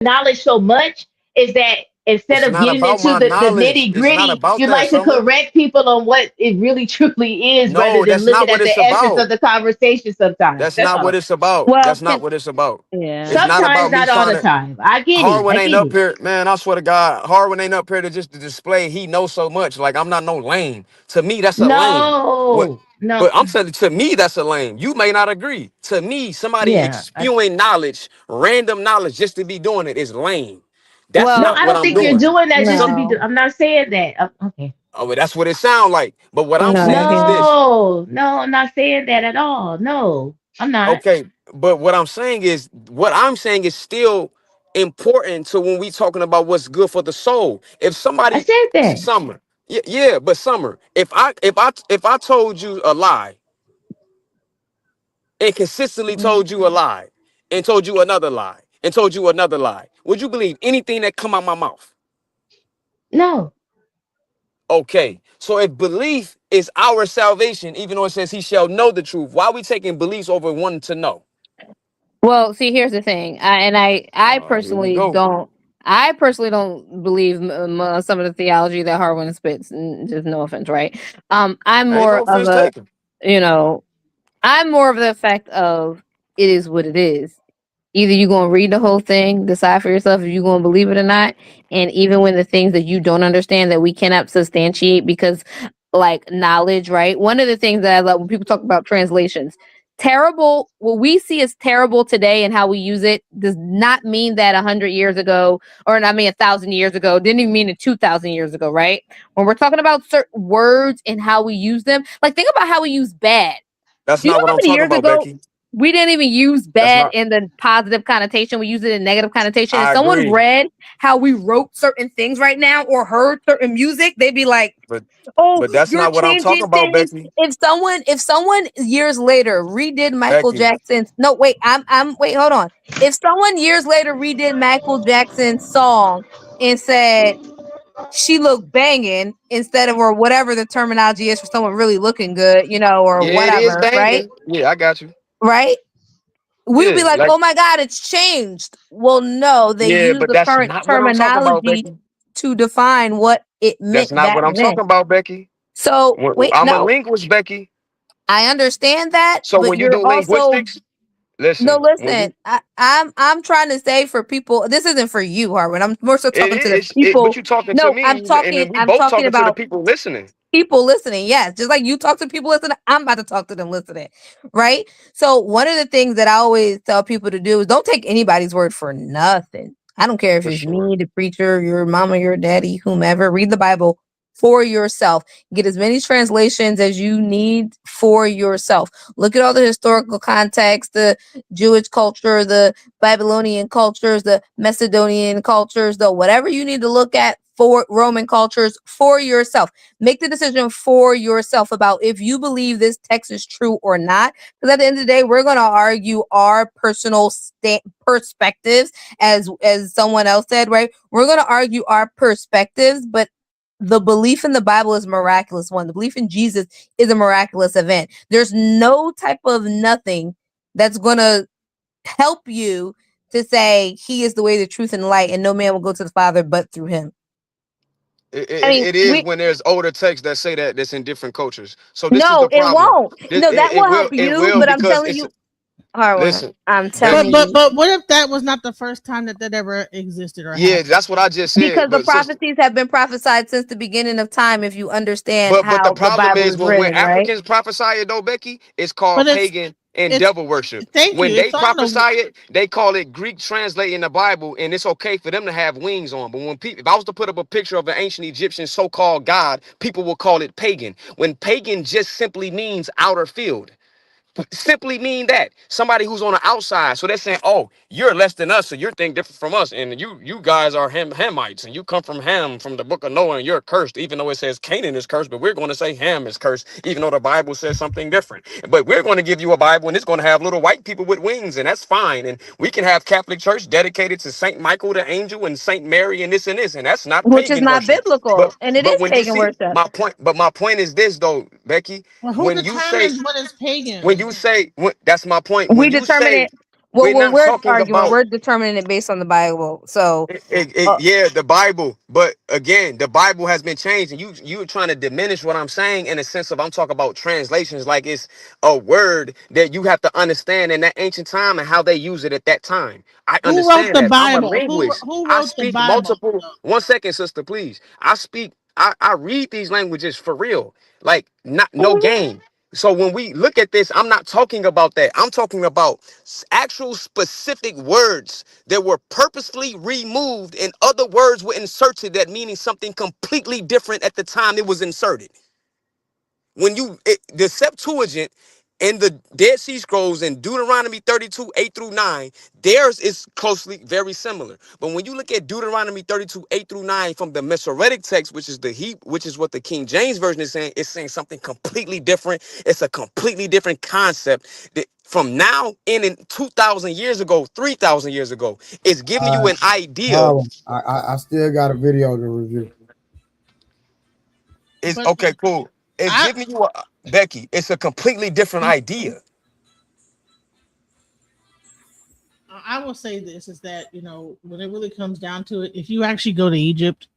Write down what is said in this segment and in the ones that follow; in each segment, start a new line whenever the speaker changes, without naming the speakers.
knowledge so much is that instead
It's
of
not
getting
about
into
my
the
knowledge.
nitty
It's not
gritty,
about
you
that,
like to
Summer.
correct people on what it really truly is rather
No,
than
that's
looking
not what
at
it's
the essence of
about.
the conversation sometimes.
That's
That's
not what
all.
it's about.
Well,
That's not what it's about.
yeah.
It's not
Sometimes,
about me
not all
trying
the
to.
time. I get it.
Harwin
I
ain't
get
up
it.
here, man. I swear to God, Harwin ain't up here to just to display. He knows so much. Like I'm not no lame. To me, that's a lame. What?
No, no.
But I'm saying to me, that's a lame. You may not agree. To me, somebody
Yeah.
spewing knowledge, random knowledge, just to be doing it is lame. That's
No,
Well,
not
I
what
don't
I'm
think you're
doing.
doing that just to
Some,
be.
no,
I'm not saying that. Okay.
oh, but that's what it sounds like. But what I'm
no,
saying is
he,
this.
No, no, I'm not saying that at all. No, I'm not.
Okay, but what I'm saying is still important to when we talking about what's good for the soul. If
I
somebody,
said that.
Summer, yeah, but Summer, if I told you a lie and consistently
mm.
told you a lie and told you another lie and told you another lie, would you believe anything that come out my mouth?
No.
Okay, so if belief is our salvation, even though it says he shall know the truth, why are we taking beliefs over wanting to know?
Well, see, here's the thing, I
Here we
personally
go.
don't. I personally don't believe some of the theology that Harwin spits. Just no offense, right? I'm
Ain't
more
no
of
offense
a,
taken.
you know, I'm more of the effect of it is what it is. Either you're gonna read the whole thing, decide for yourself if you're gonna believe it or not. And even when the things that you don't understand that we cannot substantiate because like knowledge, right? One of the things that I love when people talk about translations, terrible, what we see as terrible today and how we use it does not mean that 100 years ago, or I mean 1,000 years ago, didn't even mean it 2,000 years ago, right? When we're talking about certain words and how we use them, like think about how we use bad.
That's
Do you
not
know
what
how
I'm
many
talking
years
about,
ago
Becky.
we didn't even use
That's
bad
not.
in the positive connotation? We use it in negative connotation. If
I
someone
agree,
read how we wrote certain things right now or heard certain music, they'd be like,
but
"Oh,
but that's
you're
not what I'm talking
changing
about,
things."
Becky.
If someone years later redid Michael
Becky,
Jackson's, no, wait, wait, hold on. If someone years later redid Michael Jackson's song and said she looked banging instead of, or whatever the terminology is for someone really looking good, or
yeah, it is
whatever, right?
banging. Yeah, I got you.
Right? We'd be
Yeah,
like,
like
"Oh my God, it's changed." Well, no, they
yeah,
use
but
the
that's
current
not what I'm talking about,
terminology
Becky.
to define what it
That's
meant
not
back
what I'm
then.
talking about, Becky.
So, wait,
I'm a
no,
linguist, Becky.
I understand that,
So
but
when you
you're
do
also,
linguistics,
no,
listen. When
listen.
you
I'm trying to say for people. This isn't for you, Harvard. I'm more so
it
talking to the
is it, but
people.
you talking to
No,
me, and then we
I'm
both
talking
talking to the
about
people listening.
people listening. Yes, just like you talk to people listening, I'm about to talk to them listening. Right. So one of the things that I always tell people to do is don't take anybody's word for nothing. I don't care if
For
it's
sure.
me, the preacher, your mama, your daddy, whomever. Read the Bible for yourself. Get as many translations as you need for yourself. Look at all the historical context, the Jewish culture, the Babylonian cultures, the Macedonian cultures, the whatever you need to look at for Roman cultures for yourself. Make the decision for yourself about if you believe this text is true or not. Because at the end of the day, we're going to argue our personal perspectives, as someone else said, right? We're going to argue our perspectives, but the belief in the Bible is a miraculous one. The belief in Jesus is a miraculous event. There's no type of nothing that's going to help you to say he is the way, the truth, and the light, and no man will go to the Father but through him.
It,
I
it,
mean,
it is when there's older texts that say that that's in different cultures. So this is
no,
the
it
problem.
won't.
This
No, that will help
it
you,
will
but I'm
because
telling
it's
you, Harwin,
listen,
I'm
But
telling
Becky.
but
you,
but what if that was not the first time that that ever existed or
Yeah,
happened?
that's what I just
because
said.
the
But sister,
prophecies have been prophesied since the beginning of time. If you understand
but the
how the
problem
Bible
is
is
when
written, right?
Africans prophesy it though, Becky, it's
But
called pagan and
it's
devil worship.
thank you.
When they
It's all
prophesy
the
it, they call it Greek translating the Bible, and it's okay for them to have wings on. But when people, if I was to put up a picture of an ancient Egyptian so-called god, people will call it pagan. When pagan just simply means outer field. Simply mean that somebody who's on the outside. So they're saying, "Oh, you're less than us, so you're think different from us, and you guys are Hamites, and you come from Ham, from the book of Noah, and you're cursed." Even though it says Canaan is cursed, but we're going to say Ham is cursed, even though the Bible says something different. But we're going to give you a Bible, and it's going to have little white people with wings, and that's fine. And we can have Catholic Church dedicated to Saint Michael the angel and Saint Mary and this, and that's not
Which is
pagan
not
worship.
biblical,
But
and it
but
is
when you
pagan
see
worship.
my point, but my point is this though, Becky,
well, who
when you say
determines what is
when
pagan?
you say that's my point.
We
When you
determine
say
it. Well,
We're
when
not
we're
talking
arguing,
about
we're determining it based on the Bible. So,
yeah, the Bible. But again, the Bible has been changed, and you're trying to diminish what I'm saying in the sense of I'm talking about translations, like it's a word that you have to understand in that ancient time and how they use it at that time. I
Who wrote
understand
the
that. I'm a
Bible?
linguist.
Who
I
wrote the
speak
Bible?
multiple. 1 second, sister, please. I read these languages for real, like not no game. So when we look at this, I'm not talking about that. I'm talking about actual specific words that were purposely removed and other words were inserted that meaning something completely different at the time it was inserted. When the Septuagint and the Dead Sea Scrolls in Deuteronomy 32, 8 through 9, theirs is closely very similar. But when you look at Deuteronomy 32, 8 through 9 from the Masoretic text, which is which is what the King James Version is saying, it's saying something completely different. It's a completely different concept that from now in 2,000 years ago, 3,000 years ago, it's giving you an idea.
I still got a video to review.
It's
But
okay, cool. It's
I
giving you Becky, it's a completely different idea.
I will say this is that, you know, when it really comes down to it, if you actually go to Egypt,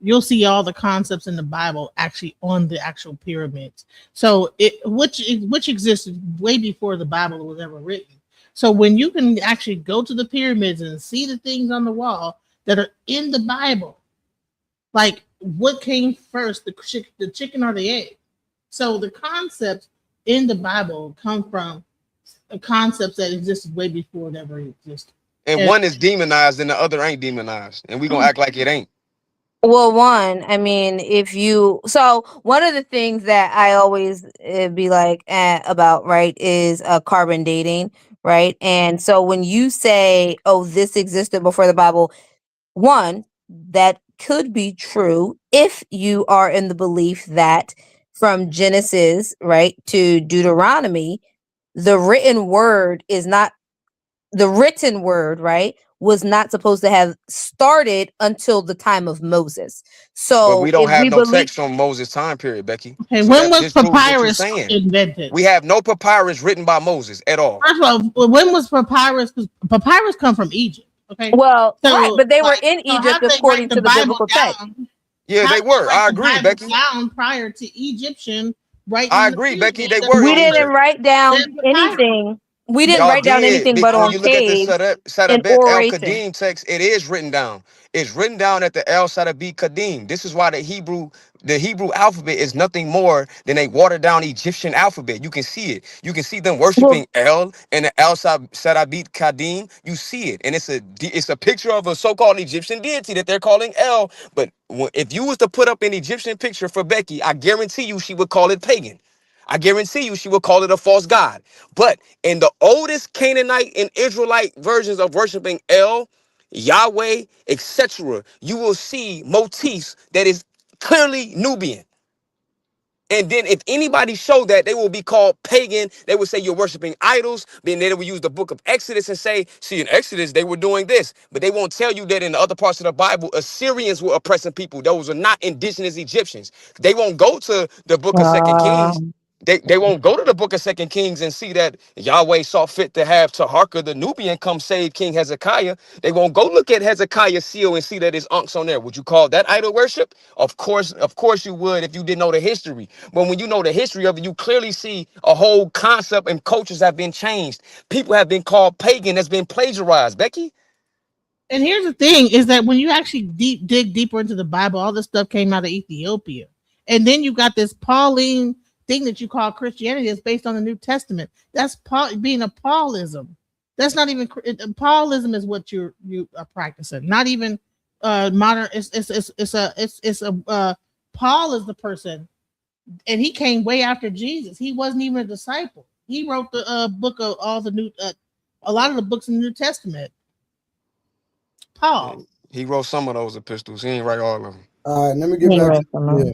you'll see all the concepts in the Bible actually on the actual pyramids. So which existed way before the Bible was ever written. So when you can actually go to the pyramids and see the things on the wall that are in the Bible, like what came first, the chicken or the egg? So the concepts in the Bible come from concepts that existed way before it ever existed.
And
And
one is demonized and the other ain't demonized. And we gonna act like it ain't.
well, one, I mean, one of the things that I always be like about, right, is carbon dating, right? And so when you say, oh, this existed before the Bible, one, that could be true if you are in the belief that from Genesis, right, to Deuteronomy, the written word is not the written word, right, was not supposed to have started until the time of Moses.
But we
So
don't
if
have
we
no
believe,
text from Moses' time period, Becky.
okay,
So
when
that
was
disproves what you're
papyrus
saying.
invented?
We have no papyrus written by Moses at all.
First of all, when was papyrus? Because papyrus come from Egypt. Okay,
well, right,
so
but they were
like,
in
so how
Egypt
did they write
according
the
to the
Bible
biblical text.
down?
Yeah,
How
they
did they
were.
write
I
the
agree,
Bible
Becky.
down prior to Egyptian writing
I
in the
agree, Becky. They
pyramids?
were
We
in
didn't
Egypt.
write down
Then papyrus.
anything. We didn't
Y'all
write down
did.
anything but
When
on
you look at the
caves and
Sadabet El
oration.
Kadim text, it is written down. It's written down at the El Sadabi Kadim. This is why the Hebrew alphabet is nothing more than a watered down Egyptian alphabet. You can see it. You can see them
Well,
worshiping El and the El Sadabit Kadim. You see it. And it's a picture of a so-called Egyptian deity that they're calling El. But if you was to put up an Egyptian picture for Becky, I guarantee you she would call it pagan. I guarantee you she will call it a false god. But in the oldest Canaanite and Israelite versions of worshiping El, Yahweh, etc., you will see motifs that is clearly Nubian. And then if anybody show that, they will be called pagan. They would say you're worshiping idols. Then they will use the book of Exodus and say, see, in Exodus, they were doing this. But they won't tell you that in the other parts of the Bible, Assyrians were oppressing people. Those are not indigenous Egyptians. They won't go to the book of Second Kings. They won't go to the book of Second Kings and see that Yahweh saw fit to have Taharka the Nubian come save King Hezekiah. They won't go look at Hezekiah's seal and see that his unks on there. Would you call that idol worship? Of course you would if you didn't know the history. But when you know the history of it, you clearly see a whole concept and cultures have been changed. People have been called pagan, that's been plagiarized. Becky?
And here's the thing: is that when you actually dig deeper into the Bible, all this stuff came out of Ethiopia, and then you got this Pauline thing that you call Christianity is based on the New Testament. That's being a Paulism. That's not even Paulism is what you are practicing. Not even modern. It's Paul is the person, and he came way after Jesus. He wasn't even a disciple. He wrote the book of all the new, a lot of the books in the New Testament. Paul.
He wrote some of those epistles. He ain't write all of them.
All right, let me get back to yeah.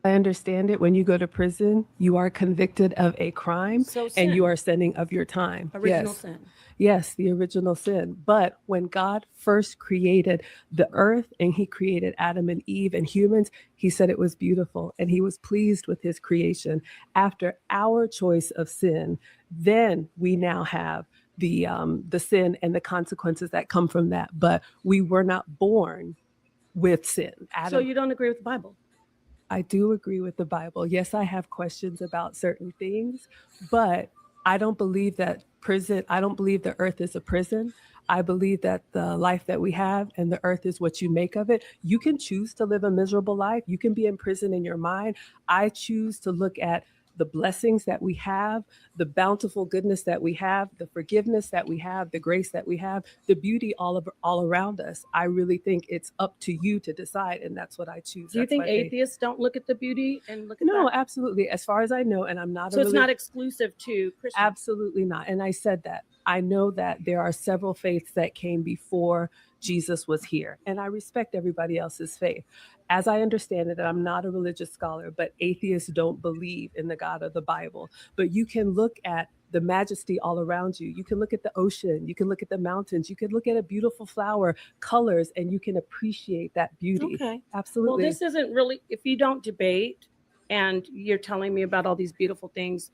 I understand it. When you go to prison, you are convicted of a crime and you are sending of your time.
Original
Yes.
sin.
Yes, the original sin. But when God first created the earth and he created Adam and Eve and humans, he said it was beautiful and he was pleased with his creation. After our choice of sin, then we now have the sin and the consequences that come from that. But we were not born with sin.
So you don't agree with the Bible?
I do agree with the Bible. Yes, I have questions about certain things, but I don't believe that I don't believe the earth is a prison. I believe that the life that we have and the earth is what you make of it. You can choose to live a miserable life. You can be in prison in your mind. I choose to look at the blessings that we have, the bountiful goodness that we have, the forgiveness that we have, the grace that we have, the beauty all around us. I really think it's up to you to decide, and that's what I choose.
Do you think atheists don't look at the beauty and look at
No,
that?
absolutely. As far as I know, and I'm not.
So it's not exclusive to Christians?
Absolutely not. And I said that. I know that there are several faiths that came before Jesus was here, and I respect everybody else's faith. As I understand it, and I'm not a religious scholar, but atheists don't believe in the God of the Bible. But you can look at the majesty all around you. You can look at the ocean. You can look at the mountains. You can look at a beautiful flower, colors, and you can appreciate that beauty.
Okay.
Absolutely.
Well, this isn't really, if you don't debate and you're telling me about all these beautiful things,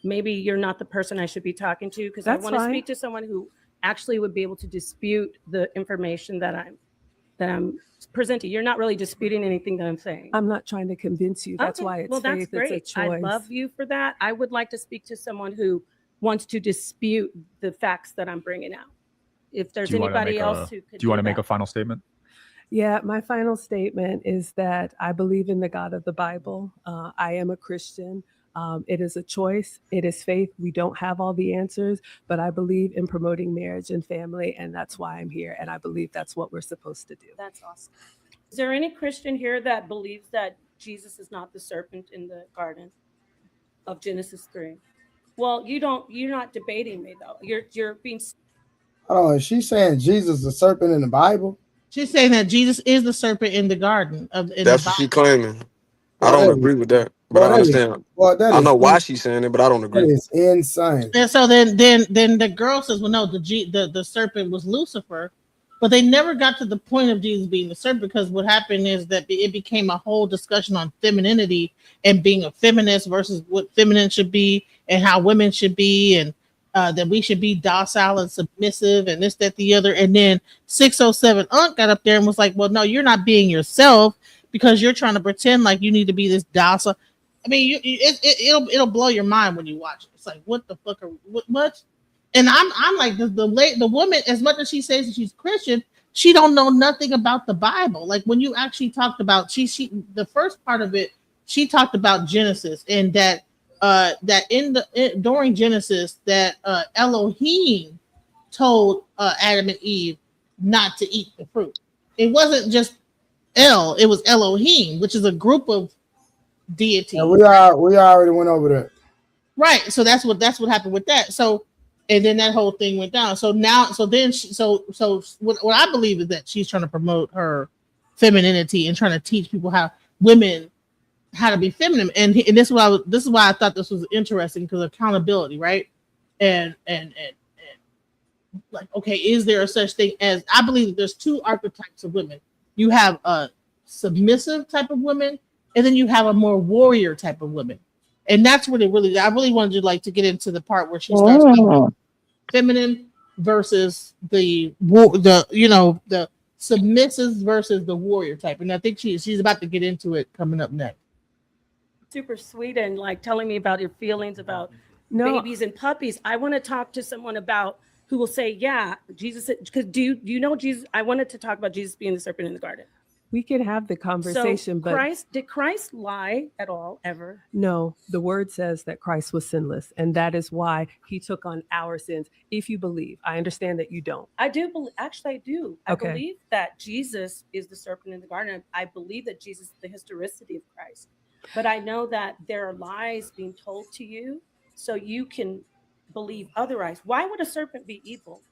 maybe you're not the person I should be talking to, because I want to speak to someone who actually would be able to dispute the information that I'm presenting. You're not really disputing anything that I'm saying.
I'm not trying to convince you. That's why it's faith.
That's great.
It's a choice.
I love you for that. I would like to speak to someone who wants to dispute the facts that I'm bringing out. If there's anybody else who could
do you want to make a final statement?
Yeah, my final statement is that I believe in the God of the Bible. I am a Christian. It is a choice. It is faith. We don't have all the answers, but I believe in promoting marriage and family, and that's why I'm here. And I believe that's what we're supposed to do.
That's awesome. Is there any Christian here that believes that Jesus is not the serpent in the garden of Genesis 3? Well, you're not debating me though. You're being.
Oh, is she saying Jesus is the serpent in the Bible?
She's saying that Jesus is the serpent in the garden of.
That's what she's claiming. I don't agree with that, but I understand. I know why she's saying it, but I don't agree.
It's insane.
And so then the girl says, "Well, no, the serpent was Lucifer," but they never got to the point of Jesus being the serpent, because what happened is that it became a whole discussion on femininity and being a feminist versus what feminine should be and how women should be, and that we should be docile and submissive and this, that, the other. And then 607 Unc got up there and was like, "Well, no, you're not being yourself, because you're trying to pretend like you need to be this docile." I mean, it'll blow your mind when you watch it. It's like, what the fuck what? And I'm like, the woman, as much as she says that she's Christian, she don't know nothing about the Bible. Like when you actually talked about the first part of it, she talked about Genesis, and that during Genesis that Elohim told Adam and Eve not to eat the fruit. It wasn't just it was Elohim, which is a group of deities.
And we already went over that.
Right. So that's what happened with that. So, and then that whole thing went down. So now, so what I believe is that she's trying to promote her femininity and trying to teach people how to be feminine. And this is why I thought this was interesting, because accountability, right? And like, okay, is there a such thing as, I believe that there's two archetypes of women. You have a submissive type of woman, and then you have a more warrior type of woman. And that's what I really wanted to get into the part where she starts talking feminine versus the submissive versus the warrior type. And I think she's about to get into it coming up next.
Super sweet, and like telling me about your feelings about babies and puppies. I want to talk to someone about who will say, yeah, Jesus, because do you know Jesus? I wanted to talk about Jesus being the serpent in the garden.
We can have the conversation, but
did Christ lie at all, ever?
No, the word says that Christ was sinless, and that is why he took on our sins. If you believe, I understand that you don't.
I do believe, actually I do.
Okay.
I believe that Jesus is the serpent in the garden. I believe that Jesus is the historicity of Christ. But I know that there are lies being told to you, so you can believe otherwise. Why would a serpent be evil?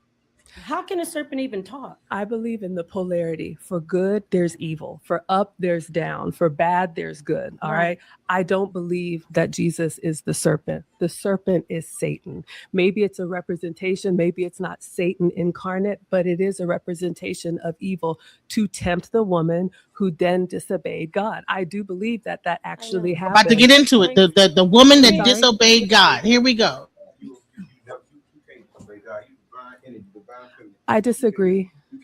How can a serpent even talk?
I believe in the polarity. For good, there's evil. For up, there's down. For bad, there's good. All right. I don't believe that Jesus is the serpent. The serpent is Satan. Maybe it's a representation. Maybe it's not Satan incarnate, but it is a representation of evil to tempt the woman who then disobeyed God. I do believe that actually happened.
About to get into it. The woman that disobeyed God. Here we go.
I disagree.
You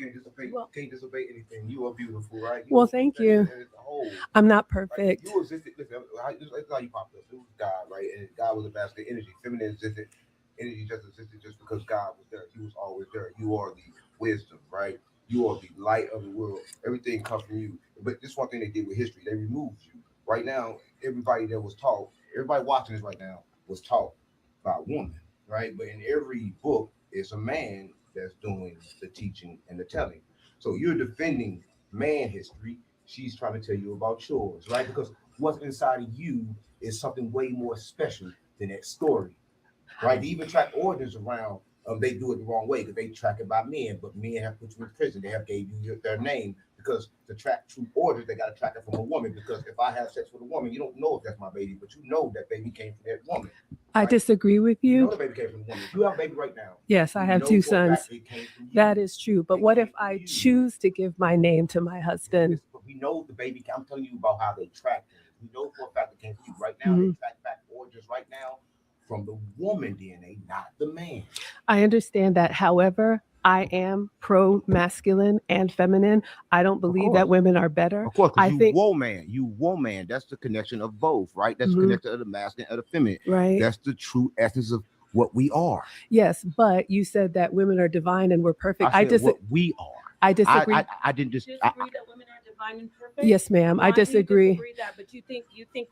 can't disobey anything. You are beautiful, right?
Well, thank you. I'm not perfect.
You existed. Listen, how you popped up. It was God, right? And God was a basket of energy. Feminine existed. Energy just existed just because God was there. He was always there. You are the wisdom, right? You are the light of the world. Everything comes from you. But this one thing they did with history, they removed you. Right now, everybody that was taught, everybody watching this right now was taught by a woman, right? But in every book, it's a man that's doing the teaching and the telling. So you're defending man history. She's trying to tell you about yours, right? Because what's inside of you is something way more special than that story. Right? They even track orders around. They do it the wrong way because they track it by men, but men have put you in prison. They have gave you their name because to track true orders, they got to track it from a woman. Because if I have sex with a woman, you don't know if that's my baby, but you know that baby came from that woman.
I disagree with you.
You know the baby came from a woman. You have a baby right now.
Yes, I have two sons. That is true. But what if I choose to give my name to my husband?
We know the baby. I'm telling you about how they track it. We know for a fact it came from you. Right now, they track back orders right now from the woman DNA, not the man.
I understand that. However, I am pro-masculine and feminine. I don't believe that women are better.
Of course, because you woman. That's the connection of both, right? That's the connection of the masculine and the feminine.
Right.
That's the true essence of what we are.
Yes, but you said that women are divine and we're perfect.
I said what we are.
I disagree.
I didn't disagree that women are divine and perfect.
Yes, ma'am. I disagree.
Do you disagree that, but you think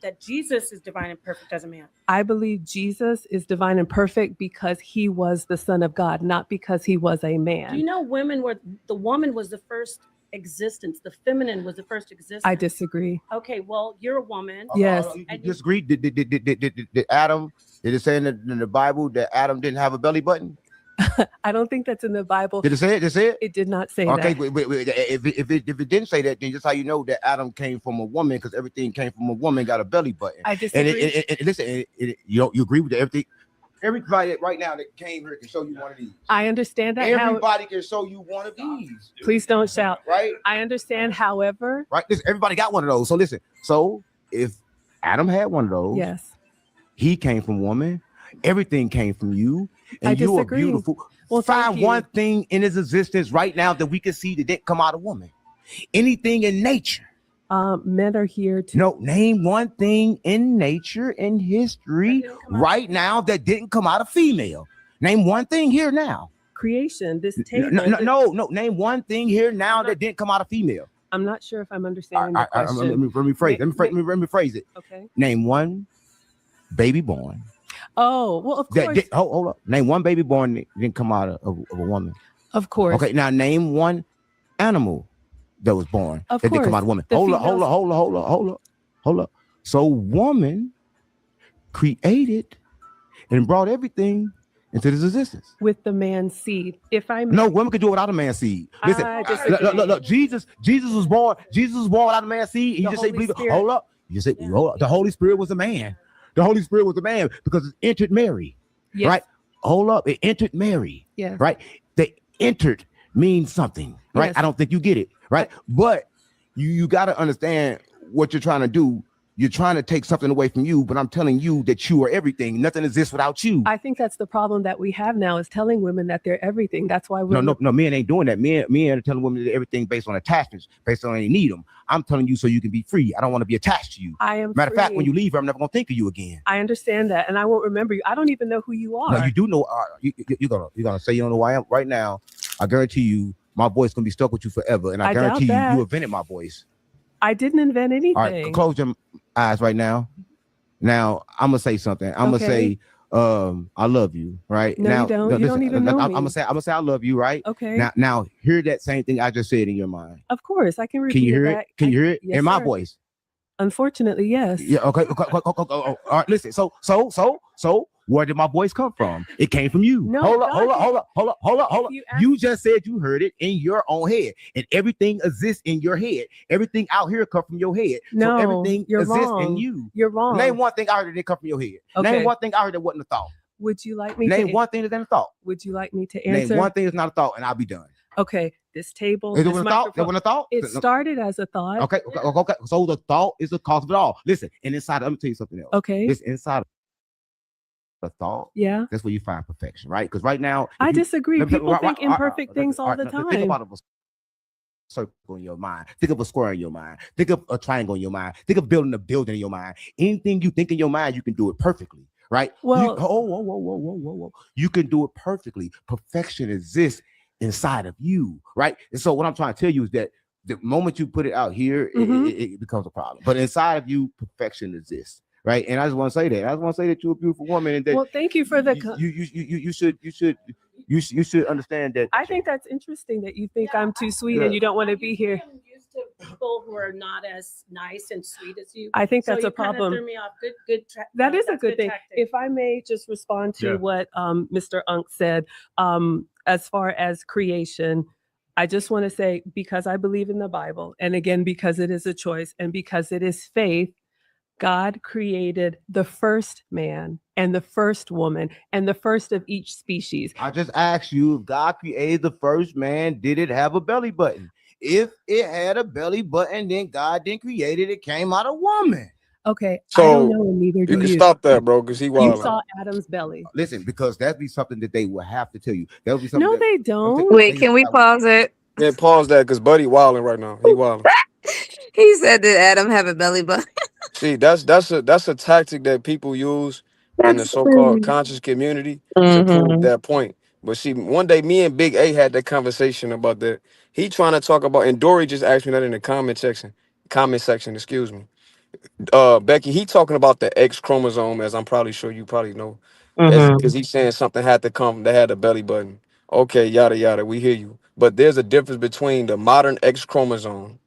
that Jesus is divine and perfect as a man.
I believe Jesus is divine and perfect because he was the Son of God, not because he was a man.
Do you know the woman was the first existence, the feminine was the first existence?
I disagree.
Okay, well, you're a woman.
Yes.
You disagree? Did Adam? Did it say in the Bible that Adam didn't have a belly button?
I don't think that's in the Bible.
Did it say it? Did it say it?
It did not say
okay,
that.
If it didn't say that, then just how you know that Adam came from a woman, because everything came from a woman, got a belly button.
I disagree.
And listen, you agree with everything? Everybody right now that came here can show you one of these.
I understand that.
Everybody can show you one of these.
Please don't shout.
Right?
I understand, however.
Right? Listen, everybody got one of those. So listen. So if Adam had one of those,
yes,
he came from woman. Everything came from you, and you are beautiful.
Well,
find one thing in his existence right now that we can see that didn't come out of woman. Anything in nature.
Men are here to
name one thing in nature in history right now that didn't come out of female. Name one thing here now.
Creation. This table.
No. Name one thing here now that didn't come out of female.
I'm not sure if I'm understanding the question.
Let me rephrase it.
Okay.
Name one baby born.
Oh, well, of course.
Hold up. Name one baby born that didn't come out of a woman.
Of course.
Okay, now name one animal that was born that didn't come out of a woman. Hold up. So woman created and brought everything into this existence.
With the man's seed. If I
No, women could do it without a man's seed. Listen, look, Jesus was born without a man's seed. He just said, hold up. You say, hold up. The Holy Spirit was a man. The Holy Spirit was a man because it entered Mary.
Yes.
Right? Hold up. It entered Mary.
Yes.
Right? The entered means something. Right?
Yes.
I don't think you get it. Right? But you got to understand what you're trying to do. You're trying to take something away from you, but I'm telling you that you are everything. Nothing exists without you.
I think that's the problem that we have now, is telling women that they're everything. That's why
No, men ain't doing that. Men are telling women that everything based on attachments, based on they need them. I'm telling you so you can be free. I don't want to be attached to you.
I am
Matter of
free.
fact, when you leave her, I'm never gonna think of you again.
I understand that, and I won't remember you. I don't even know who you are.
No, you do know. You're gonna say you don't know who I am right now. I guarantee you, my voice gonna be stuck with you forever, and I guarantee you invented my voice.
I didn't invent anything.
All right, close your eyes right now. Now I'm gonna say something. I'm gonna say, I love you. Right
no,
now,
you don't. You don't even know me.
I'm gonna say I love you. Right.
Okay.
Now hear that same thing I just said in your mind.
Of course, I can repeat.
Can you hear it? Can you hear it
yes,
in my
sir.
voice?
Unfortunately, yes.
Yeah. Okay. All right. Listen. So, where did my voice come from? It came from you.
No,
hold up. You just said you heard it in your own head, and everything exists in your head. Everything out here comes from your head.
No,
so everything
you're
exists
wrong.
in you.
You're wrong.
Name one thing I heard that didn't come from your head.
Okay.
Name one thing I heard that wasn't a thought.
Would you like me
Name one thing that isn't a thought.
Would you like me to answer?
Name one thing that's not a thought, and I'll be done.
Okay, this table.
Is it
this
a thought? That wasn't a thought?
It started as a thought.
Okay. So the thought is the cause of it all. Listen, and inside, let me tell you something else.
Okay.
Listen, inside a thought,
Yeah.
that's where you find perfection, right? Because right now,
I disagree. People think imperfect things all the time.
Think about a circle in your mind. Think of a square in your mind. Think of a triangle in your mind. Think of building a building in your mind. Anything you think in your mind, you can do it perfectly, right?
Well,
whoa. You can do it perfectly. Perfection exists inside of you, right? And so what I'm trying to tell you is that the moment you put it out here, it becomes a problem. But inside of you, perfection exists. Right, and I just want to say that. I just want to say that you're a beautiful woman, and that.
Well, thank you for the.
You should understand that.
I think that's interesting that you think I'm too sweet and you don't want to be here.
Used to people who are not as nice and sweet as you.
I think that's
so
a problem.
Threw me off. Good.
That is a good thing. Tactic. If I may just respond to what Mr. Unk said, as far as creation. I just want to say, because I believe in the Bible, and again, because it is a choice and because it is faith, God created the first man and the first woman and the first of each species.
I just asked you, if God created the first man, did it have a belly button? If it had a belly button, then God didn't create it. It came out of woman.
Okay,
so
I don't know, and neither do
you. Can stop that, bro, because he wild.
You saw Adam's belly.
Listen, because that'd be something that they will have to tell you. That would be something.
No, they don't.
Wait, can we pause it?
Yeah, pause that, because Buddy wilding right now. He wilding.
He said, "Did Adam have a belly button?"
See, that's a tactic that people use in the so-called conscious community to prove that point. But see, one day me and Big A had that conversation about that. He trying to talk about, and Dory just asked me that in the comment section, excuse me. Becky, he talking about the X chromosome, as I'm probably sure you probably know. Because he's saying something had to come that had a belly button. Okay, yada yada, we hear you. But there's a difference between the modern X chromosome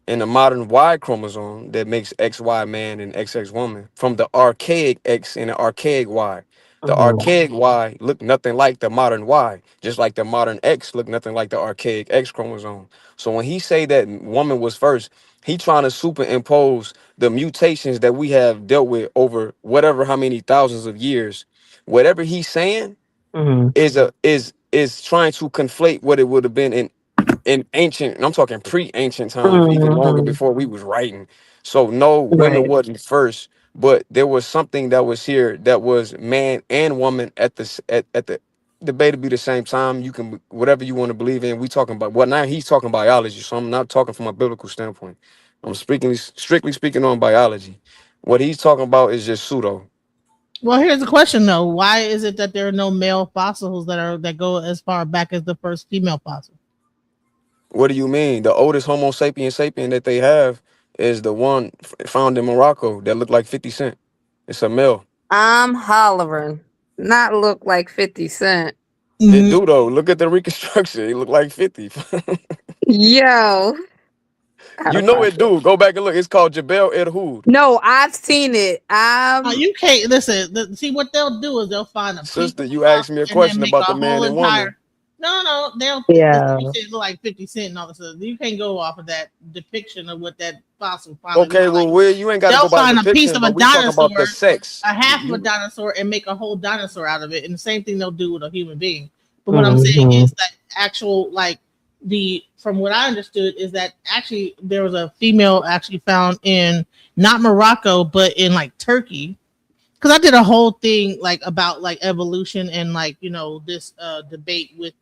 and the modern Y chromosome that makes XY man and XX woman from the archaic X and the archaic Y. The archaic Y look nothing like the modern Y, just like the modern X look nothing like the archaic X chromosome. So when he say that woman was first, he trying to superimpose the mutations that we have dealt with over whatever how many thousands of years. Whatever he's saying is trying to conflate what it would have been in ancient, and I'm talking pre-ancient times, even longer before we was writing. So no, women wasn't first, but there was something that was here that was man and woman at the debatably the same time. You can whatever you want to believe in. We talking about now he's talking biology, so I'm not talking from a biblical standpoint. I'm strictly speaking on biology. What he's talking about is just pseudo.
Well, here's the question though: why is it that there are no male fossils that go as far back as the first female fossil?
What do you mean? The oldest Homo sapien that they have is the one found in Morocco that looked like 50 Cent. It's a male.
I'm hollering. Not look like 50 Cent.
It do though. Look at the reconstruction. It looked like 50.
Yo.
You know it do. Go back and look. It's called Jebel El Hood.
No, I've seen it.
You can't listen. See what they'll do is they'll find a
sister. You asked me a question about the man and woman.
No, they'll look like 50 Cent and all this stuff. You can't go off of that depiction of what that fossil finally.
Okay, well, like. You ain't got to go by the
find a piece of a dinosaur,
about the sex.
a half of a dinosaur, and make a whole dinosaur out of it. And the same thing they'll do with a human being. But what I'm saying is that actual, like from what I understood is that actually there was a female actually found in not Morocco, but in like Turkey. Because I did a whole thing like about like evolution and like this debate with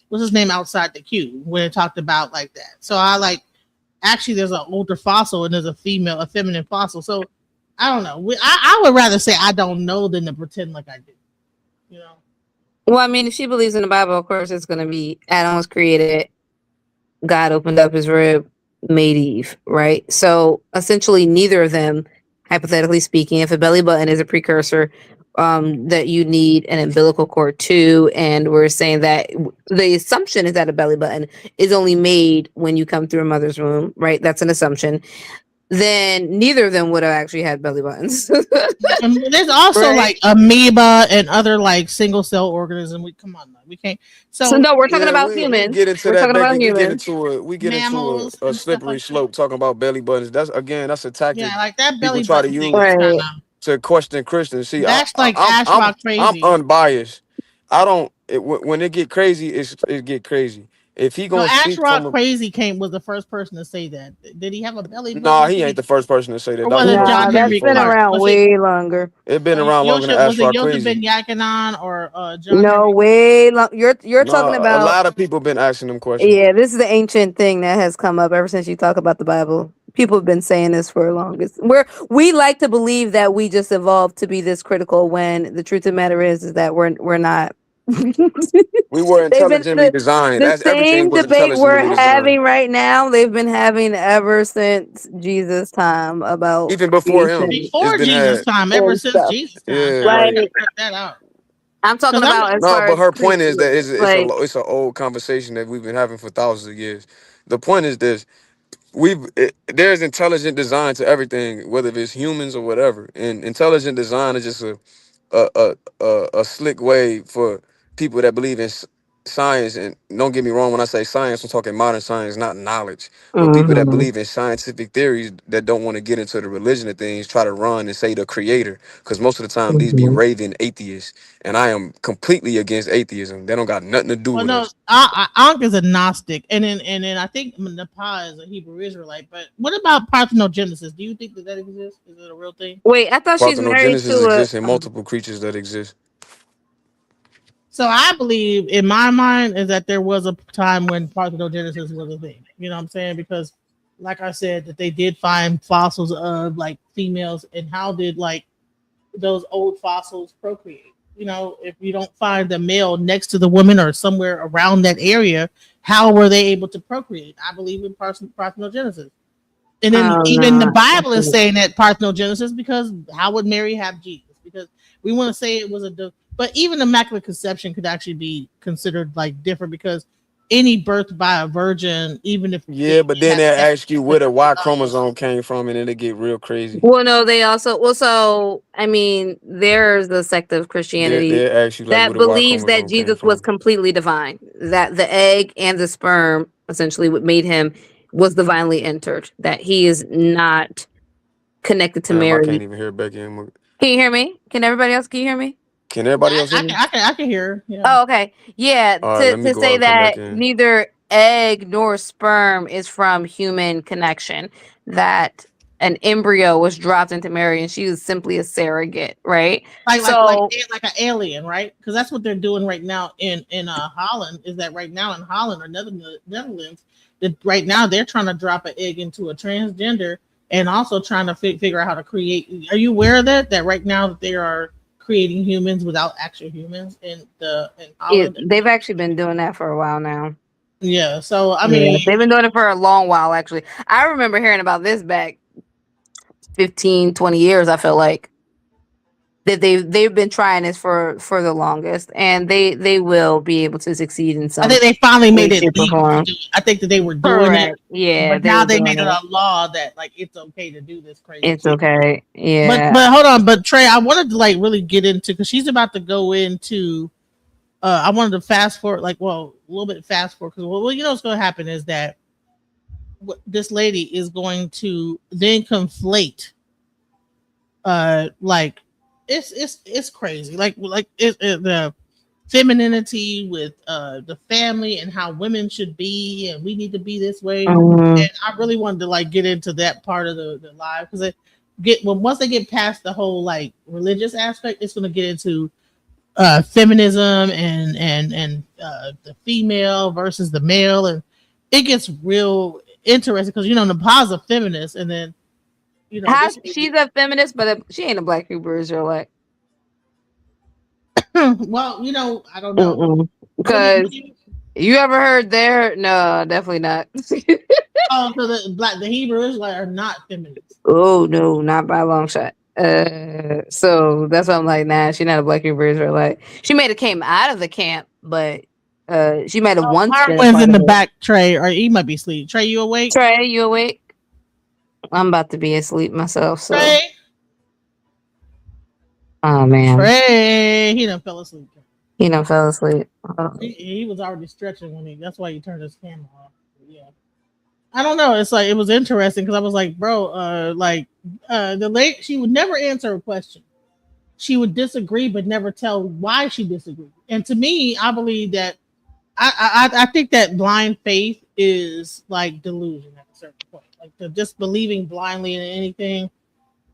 what's his name outside the queue when it talked about like that. So I actually there's an older fossil and there's a feminine fossil. So I don't know. I would rather say I don't know than to pretend like I do.
Well, I mean, if she believes in the Bible, of course it's going to be Adam was created, God opened up his rib, made Eve, right? So essentially neither of them, hypothetically speaking, if a belly button is a precursor, that you need an umbilical cord too, and we're saying that the assumption is that a belly button is only made when you come through a mother's womb, right? That's an assumption. Then neither of them would have actually had belly buttons.
There's also like amoeba and other like single cell organisms. We can't. So
no, we're talking about humans.
Get into
we're
that,
talking
Becky.
about humans.
We get into a slippery like slope talking about belly buttons. That's a tactic.
Yeah, like that belly
people try to use to question Christians. See,
that's I'm
crazy. I'm unbiased. I don't. When it get crazy, it get crazy. If he
No,
gonna speak
Asherah
from a,
Crazy was the first person to say that. Did he have a belly
nah,
button?
he ain't the first person to say that.
Or was
Dr.
it
Buster
Nah,
John
been
that's
Henry
before
been
him.
Clark?
around way longer.
It been around longer than
Was it
Ashraf
Joseph
Crazy.
Ben Yakanan or John
No,
Henry?
way long. You're talking
No, a
about.
lot of people been asking them questions.
Yeah, this is the ancient thing that has come up ever since you talk about the Bible. People have been saying this for longest. We like to believe that we just evolved to be this critical when the truth of the matter is that we're not.
We were
They've been
intelligently designed.
the
As everything
same
was
debate
intelligently
we're
designed.
having right now. They've been having ever since Jesus' time about
Even before
these
him,
things
it's
Before
been
Jesus'
had.
time, ever
and
since
stuff.
Jesus' time,
Yeah,
child.
Like
You gotta
like
cut that out.
I'm talking
Because I'm
about as
no,
far
but
as
her point is that
priesthood. Like
it's an old conversation that we've been having for thousands of years. The point is this: there's intelligent design to everything, whether it's humans or whatever. And intelligent design is just a slick way for people that believe in science. And don't get me wrong, when I say science, I'm talking modern science, not knowledge. But people that
mhm.
believe in scientific theories that don't want to get into the religion of things try to run and say the creator, because most of the time these be
Mhm.
raving atheists, and I am completely against atheism. They don't got nothing to do
well,
with
no,
us.
Ankh is a Gnostic, and then I think Nepal is a Hebrew Israelite. But what about parthenogenesis? Do you think that exists? Is it a real thing?
Wait, I thought she's married
Parthenogenesis
to
exists in
a
multiple creatures that exist.
So I believe, in my mind, is that there was a time when parthenogenesis was a thing. You know what I'm saying? Because, like I said, that they did find fossils of like females, and how did like those old fossils procreate? You know, if you don't find the male next to the woman or somewhere around that area, how were they able to procreate? I believe in parthenogenesis. And then
oh
even the
no.
Bible is saying that parthenogenesis, because how would Mary have Jesus? Because we want to say it was but even immaculate conception could actually be considered like different, because any birth by a virgin, even if
Yeah,
it
but then
has
they
sex,
ask you where the Y chromosome came from, and then it get real crazy.
Well, no, they also so I mean, there's a sect of Christianity
They ask you like where
that
the Y
believes that
chromosome came
Jesus was
from.
completely divine, that the egg and the sperm, essentially what made him, was divinely entered, that he is not connected to
Damn, I
Mary.
can't even hear Becky. And
Can you hear me? Can everybody else, can you hear me?
can
yeah,
everybody else hear me?
I can hear her. Yeah.
Oh, okay. Yeah,
All right,
to,
let me
to
go out
say
and come back
that
in.
neither egg nor sperm is from human connection, that an embryo was dropped into Mary and she was simply a surrogate, right? So,
Like an alien, right? Because that's what they're doing right now in Holland. Is that right now in Holland or Netherlands? That right now they're trying to drop an egg into a transgender, and also trying to figure out how to create. Are you aware of that? That right now that they are creating humans without actual humans in Holland.
they've actually been doing that for a while now.
Yeah. So I
Yeah,
mean,
they've been doing it for a long while, actually. I remember hearing about this back 15, 20 years, I feel like. That they've been trying this for the longest, and they will be able to succeed in
I
some
think they finally
way,
made it
shape, or
legal to
form.
do it. I think that they were doing it,
Correct. Yeah,
but
they
now
were
they
doing
made it
it.
a law that like it's okay to do this crazy
It's
shit.
okay.
But
Yeah.
but hold on, but Trey, I wanted to like really get into, because she's about to go into. I wanted to fast forward, like, well, a little bit fast forward, because well, you know what's going to happen is that this lady is going to then conflate, like it's crazy, the femininity with the family and how women should be, and we need to be this way.
Mhm.
And I really wanted to like get into that part of the live, because once they get past the whole like religious aspect, it's going to get into feminism and the female versus the male, and it gets real interesting, because Nepal's a feminist, and then
How
this
she's a feminist, but she ain't a Black Hebrew Israelite.
well, I don't know.
Because
What do you
you ever heard there? No, definitely not.
Oh, so the Hebrew Israelites are not feminists.
Oh no, not by a long shot. So that's why I'm like, nah, she's not a Black Hebrew Israelite. She may have came out of the camp, but she might have once been a
Marwin's
part
in
of
the
it.
back, Trey, or he might be asleep. Trey, you awake?
Trey, you awake? I'm about to be asleep myself, so
Trey,
oh man.
Trey, he done fell asleep.
He done fell asleep.
He was already stretching that's why he turned his camera off. Yeah. I don't know. It's like, it was interesting, because I was like, bro, the late, she would never answer a question. She would disagree, but never tell why she disagreed. And to me, I believe that I think that blind faith is like delusion at a certain point. Like just believing blindly in anything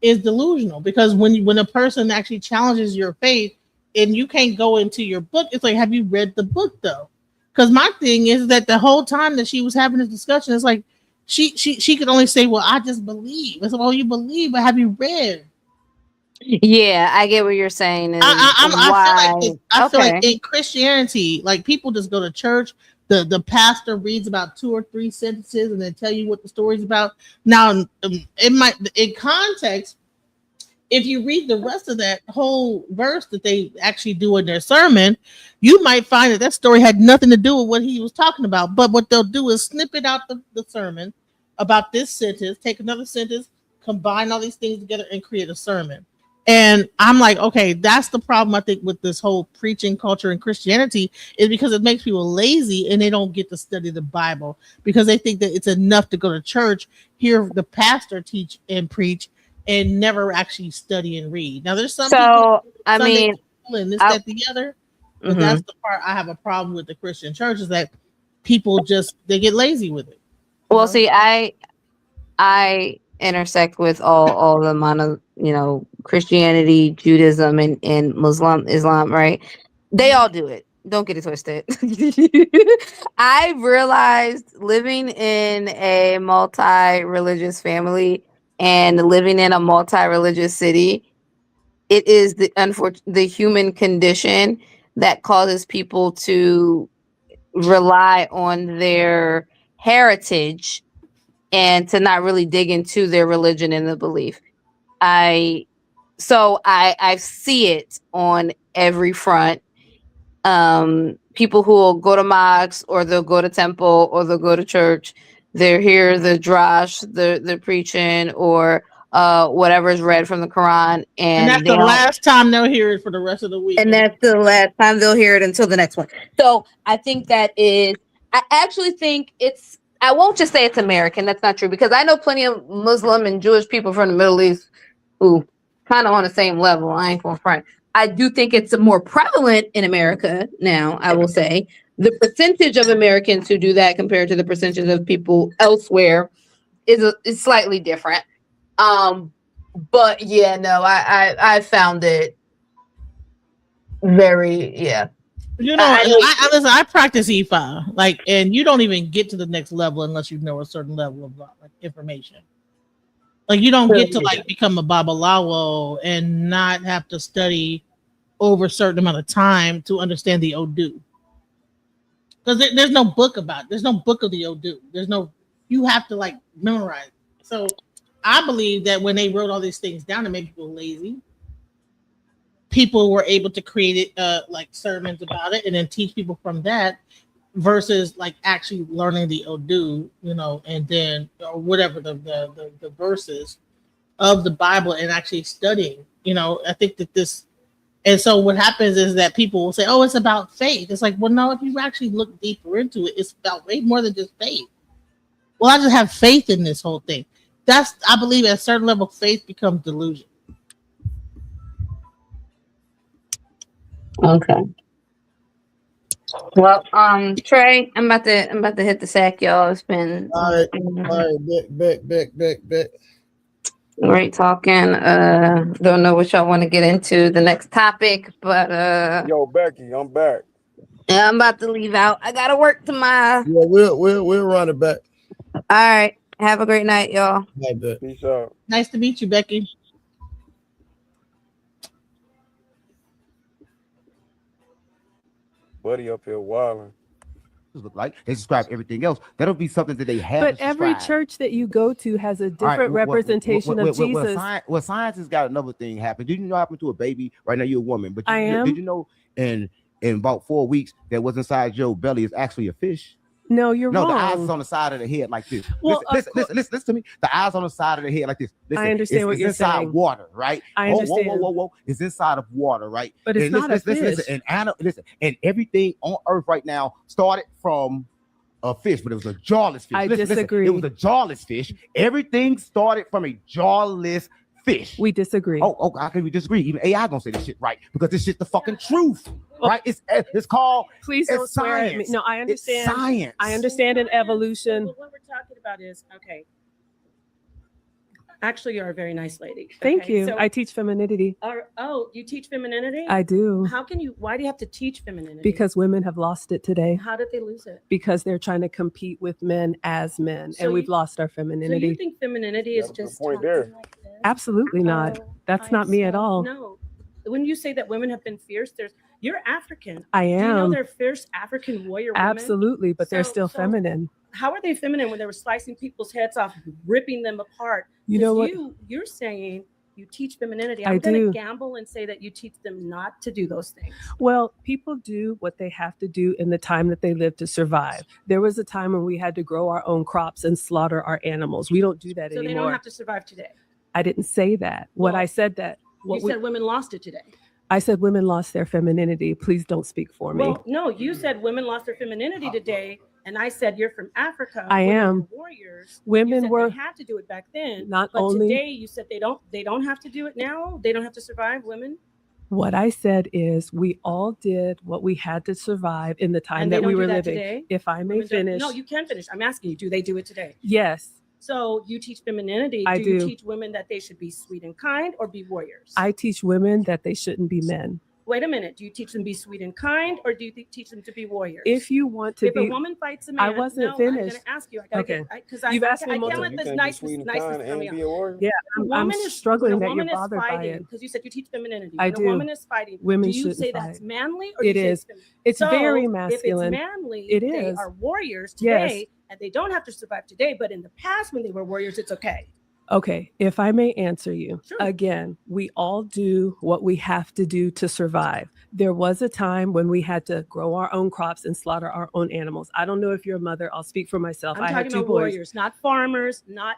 is delusional, because when a person actually challenges your faith and you can't go into your book, it's like, have you read the book though? Because my thing is that the whole time that she was having this discussion, it's like she could only say, well, I just believe. It's like, well, you believe, but have you read?
Yeah, I get what you're saying is
I feel
why.
like I feel like
Okay.
in Christianity, like people just go to church. The pastor reads about 2 or 3 sentences and then tell you what the story's about. Now, it might in context, if you read the rest of that whole verse that they actually do in their sermon, you might find that that story had nothing to do with what he was talking about. But what they'll do is snip it out the sermon about this sentence, take another sentence, combine all these things together, and create a sermon. And I'm like, okay, that's the problem I think with this whole preaching culture in Christianity, is because it makes people lazy and they don't get to study the Bible because they think that it's enough to go to church, hear the pastor teach and preach, and never actually study and read. Now, there's some people
So I
Sunday
mean,
school and this,
I,
that, the other, but
mhm.
that's the part I have a problem with the Christian church, is that people just they get lazy with it.
Well, see, I intersect with all the Christianity, Judaism, and Islam, right? They all do it. Don't get it twisted. I realized living in a multi-religious family and living in a multi-religious city, it is the human condition that causes people to rely on their heritage and to not really dig into their religion and the belief. I see it on every front. People who will go to mosques, or they'll go to temple, or they'll go to church. They're here, the drash, the preaching, or whatever is read from the Quran,
And that's
and
the last time they'll hear it for the rest of the week.
and that's the last time they'll hear it until the next one. So I think I actually think I won't just say it's American. That's not true, because I know plenty of Muslim and Jewish people from the Middle East who kind of on the same level. I ain't gonna front. I do think it's more prevalent in America now. I will say the percentage of Americans who do that compared to the percentage of people elsewhere is slightly different. But yeah, no, I found it very, yeah.
You know, I listen. I practice Ifa, like, and you don't even get to the next level unless you know a certain level of like information. Like, you don't get to like become a babalawo and not have to study over a certain amount of time to understand the Odu, because there's no book about it. There's no book of the Odu. There's no, you have to like memorize. So I believe that when they wrote all these things down, it made people lazy. People were able to create it, like sermons about it, and then teach people from that, versus like actually learning the Odu, and then or whatever the verses of the Bible and actually studying. I think that this, and so what happens is that people will say, "Oh, it's about faith." It's like, well, no, if you actually look deeper into it, it's about way more than just faith. Well, I just have faith in this whole thing. I believe at a certain level, faith becomes delusion.
Okay. Well, Trey, I'm about to hit the sack, y'all. It's been
all right, back.
Great talking. Don't know what y'all want to get into the next topic, but
yo, Becky, I'm back.
Yeah, I'm about to leave out. I gotta work tomorrow.
Yeah, we'll run it back.
All right. Have a great night, y'all.
Peace out.
Nice to meet you, Becky.
Buddy up here wilding.
Look like they describe everything else. That'll be something that they have.
But every church that you go to has a different representation of Jesus.
Well, science has got another thing happen. Did you know what happened to a baby? Right now, you're a woman, but did you know in about 4 weeks that what's inside your belly is actually a fish?
No, you're wrong.
No, the eyes is on the side of the head like this.
Well,
listen to me. The eyes on the side of the head like this. Listen,
I understand what you're
inside
saying.
water, right?
I understand.
Whoa. It's inside of water, right?
But it's not a fish.
Listen, and everything on Earth right now started from a fish, but it was a jawless fish.
I disagree.
It was a jawless fish. Everything started from a jawless fish.
We disagree.
Oh, how can we disagree? Even AI gonna say this shit right because this shit the fucking truth, right? It's called.
Please don't swear at me. No, I understand.
It's science.
I understand in evolution.
What we're talking about is okay. Actually, you're a very nice lady.
Thank you. So, I teach femininity.
You teach femininity?
I do.
Why do you have to teach femininity?
Because women have lost it today.
How did they lose it?
Because they're trying to compete with men as men, and we've lost our femininity.
So you think femininity is just
point there?
Like this?
Absolutely not. That's not me at all.
No. When you say that women have been fierce, you're African.
I am.
Do you know they're fierce African warrior women?
Absolutely, but they're still feminine.
How are they feminine when they were slicing people's heads off, ripping them apart?
You know what?
You're saying you teach femininity.
I'm
going to gamble and say that you teach them not to do those things.
Well, people do what they have to do in the time that they live to survive. There was a time when we had to grow our own crops and slaughter our animals. We don't do that anymore.
So they don't have to survive today.
I didn't say that. I said that.
You said women lost it today.
I said women lost their femininity. Please don't speak for me.
Well, no, you said women lost their femininity today. And I said, you're from Africa.
I am.
Warriors.
Women were.
They had to do it back then.
But
today you said they don't have to do it now. They don't have to survive, women.
What I said is we all did what we had to survive in the time that we were living.
Today?
If I may finish.
No, you can finish. I'm asking you, do they do it today?
Yes.
So you teach femininity.
I do.
You teach women that they should be sweet and kind or be warriors?
I teach women that they shouldn't be men.
Wait a minute. Do you teach them to be sweet and kind, or do you teach them to be warriors?
If you want to
if a woman fights a man,
I wasn't
finished.
finished.
I'm going to ask you.
Because you've asked me
I can't let this niceness come out.
Yeah, I'm struggling that you're bothered by it.
Because you said you teach femininity.
I
when
do.
a woman is fighting,
women
do you say
fight.
that's manly, or
it is? It's very masculine.
If it's manly,
it
they
is.
are warriors today, and they don't have to survive today. But in the past, when they were warriors, it's okay.
Okay, if I may answer you,
sure.
Again, we all do what we have to do to survive. There was a time when we had to grow our own crops and slaughter our own animals. I don't know if you're a mother. I'll speak for myself.
I'm
I
talking
had 2
about
boys.
Warriors, not farmers, not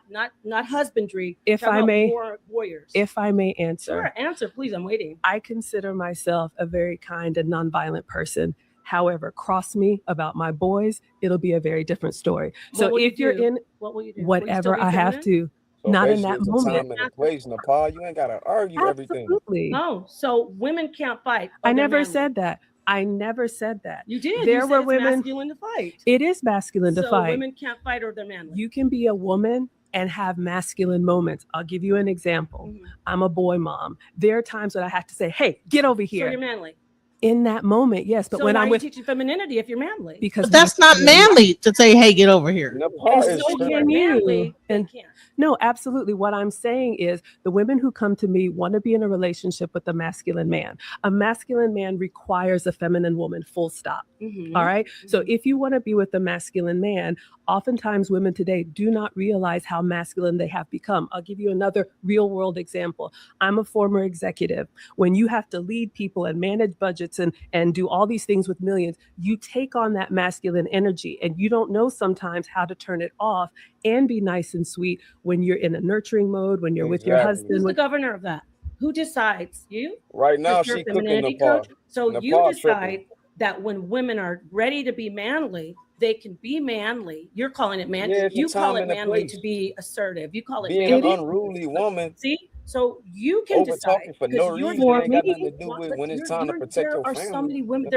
husbandry.
If I may,
warriors.
If I may answer.
Sure, answer, please. I'm waiting.
I consider myself a very kind and nonviolent person. However, cross me about my boys, it'll be a very different story. So if you're in
what will you do?
Whatever I have to. So not in that moment.
Time and place, Nepal, you ain't gotta argue everything.
Oh, so women can't fight.
I never said that. I never said that.
You did.
There were
it's
women.
Masculine to fight.
It is masculine to fight.
So women can't fight, or they're manly.
You can be a woman and have masculine moments. I'll give you an example. Mm-hmm. I'm a boy mom. There are times when I have to say, "Hey, get over here."
So you're manly.
In that moment, yes, but
so
when
why
I'm with
teaching femininity if you're manly,
because
that's not manly to say, "Hey, get over here."
So can you? And no, absolutely. What I'm saying is the women who come to me want to be in a relationship with a masculine man. A masculine man requires a feminine woman, full stop. Mm-hmm. All right. Mm-hmm. So if you want to be with a masculine man, oftentimes women today do not realize how masculine they have become. I'll give you another real world example. I'm a former executive. When you have to lead people and manage budgets and do all these things with millions, you take on that masculine energy and you don't know sometimes how to turn it off and be nice and sweet when you're in a nurturing mode, when you're with your husband.
Who's the governor of that? Who decides? You?
Right now, she's cooking the pot.
So you decide that when women are ready to be manly, they can be manly. You're calling it man.
Yeah,
you call it manly to be assertive. You call it
being
manly.
an unruly woman.
See? So you can decide
for no reason. It ain't got nothing to do with when it's time to protect your family.
There are so many women.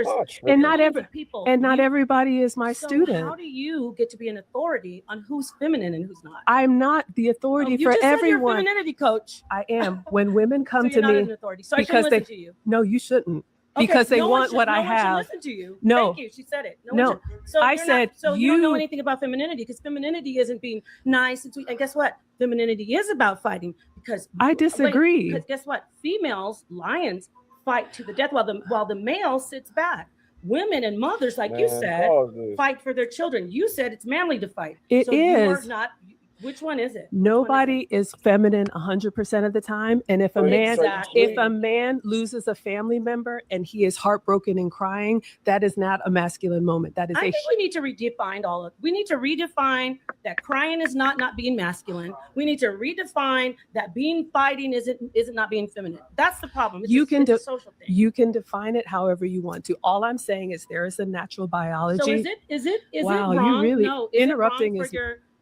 And not everybody is my student.
How do you get to be an authority on who's feminine and who's not?
I'm not the authority for everyone.
Said you're a femininity coach.
I am. When women come
so
to me,
an authority. So because I shouldn't listen to you.
No, you shouldn't. Because they want what I have.
Listen to you.
No.
Thank you. She said it.
No.
So
I said
so you don't know anything about femininity because femininity isn't being nice and sweet. And guess what? Femininity is about fighting because
I disagree.
Because guess what? Females, lions, fight to the death while the male sits back. Women and mothers, like you said, fight for their children. You said it's manly to fight.
It
so
is.
You are not. Which one is it?
Nobody is feminine 100% of the time. And if a man loses a family member and he is heartbroken and crying, that is not a masculine moment. That is
I think we need to redefine we need to redefine that crying is not being masculine. We need to redefine that fighting isn't not being feminine. That's the problem. It's a social thing.
You can define it however you want to. All I'm saying is there is a natural biology.
So is it
wow,
wrong?
You really
no,
interrupting
is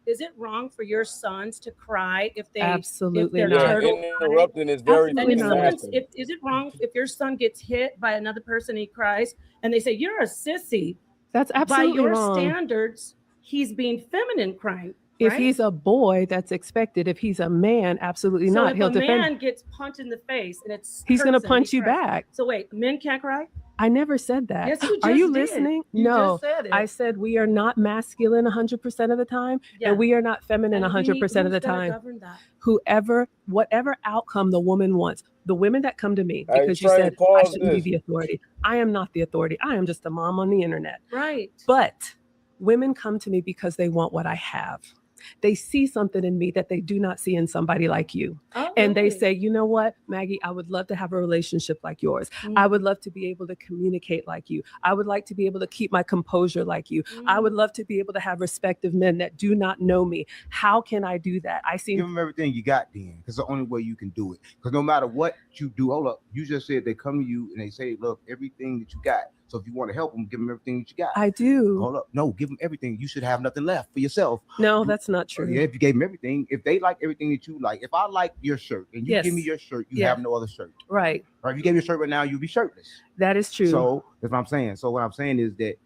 is it wrong for your sons to cry if they
Absolutely
if their
not.
turtle
Interrupting is very
and if
Absolutely not.
is it wrong if your son gets hit by another person, he cries, and they say you're a sissy?
That's
By
absolutely
your
wrong.
standards, he's being feminine crying.
If
right?
he's a boy, that's expected. If he's a man, absolutely
so
not.
if
He'll
a
defend.
man gets punched in the face and
He's going to
hurts him,
punch
he
you
cries.
back.
So wait, men can't cry?
I never said that.
Yes, you
Are
just
you
did.
listening?
You
No,
just said it.
I said we are not masculine 100% of the time,
Yeah.
and we are not feminine
And
100% of the
who's gonna
time.
govern that?
Whatever outcome the woman wants, the women that come to me
Hey,
because you
Trey,
said I
pause
shouldn't be
this.
the authority. I am not the authority. I am just a mom on the internet.
Right.
But women come to me because they want what I have. They see something in me that they do not see in somebody like you.
Oh,
And they
really?
say, you know what, Maggie, I would love to have a relationship like yours.
Mm.
I would love to be able to communicate like you. I would like to be able to keep my composure like you. I would love to be able to have respect of men that do not know me. How can I do that? I see.
Give them everything you got, then, because the only way you can do it. Because no matter what you do, hold up, you just said they come to you and they say, look, everything that you got. So if you want to help them, give them everything that you got.
I do.
Hold up, no, give them everything. You should have nothing left for yourself.
No, that's not true.
Yeah, if you gave them everything, if they like everything that you like, if I like your shirt and you
Yes.
give me your shirt, you
Yeah.
have no other shirt.
Right.
Right? If you gave your shirt right now, you'd be shirtless.
That is true.
So that's what I'm saying. So what I'm saying is that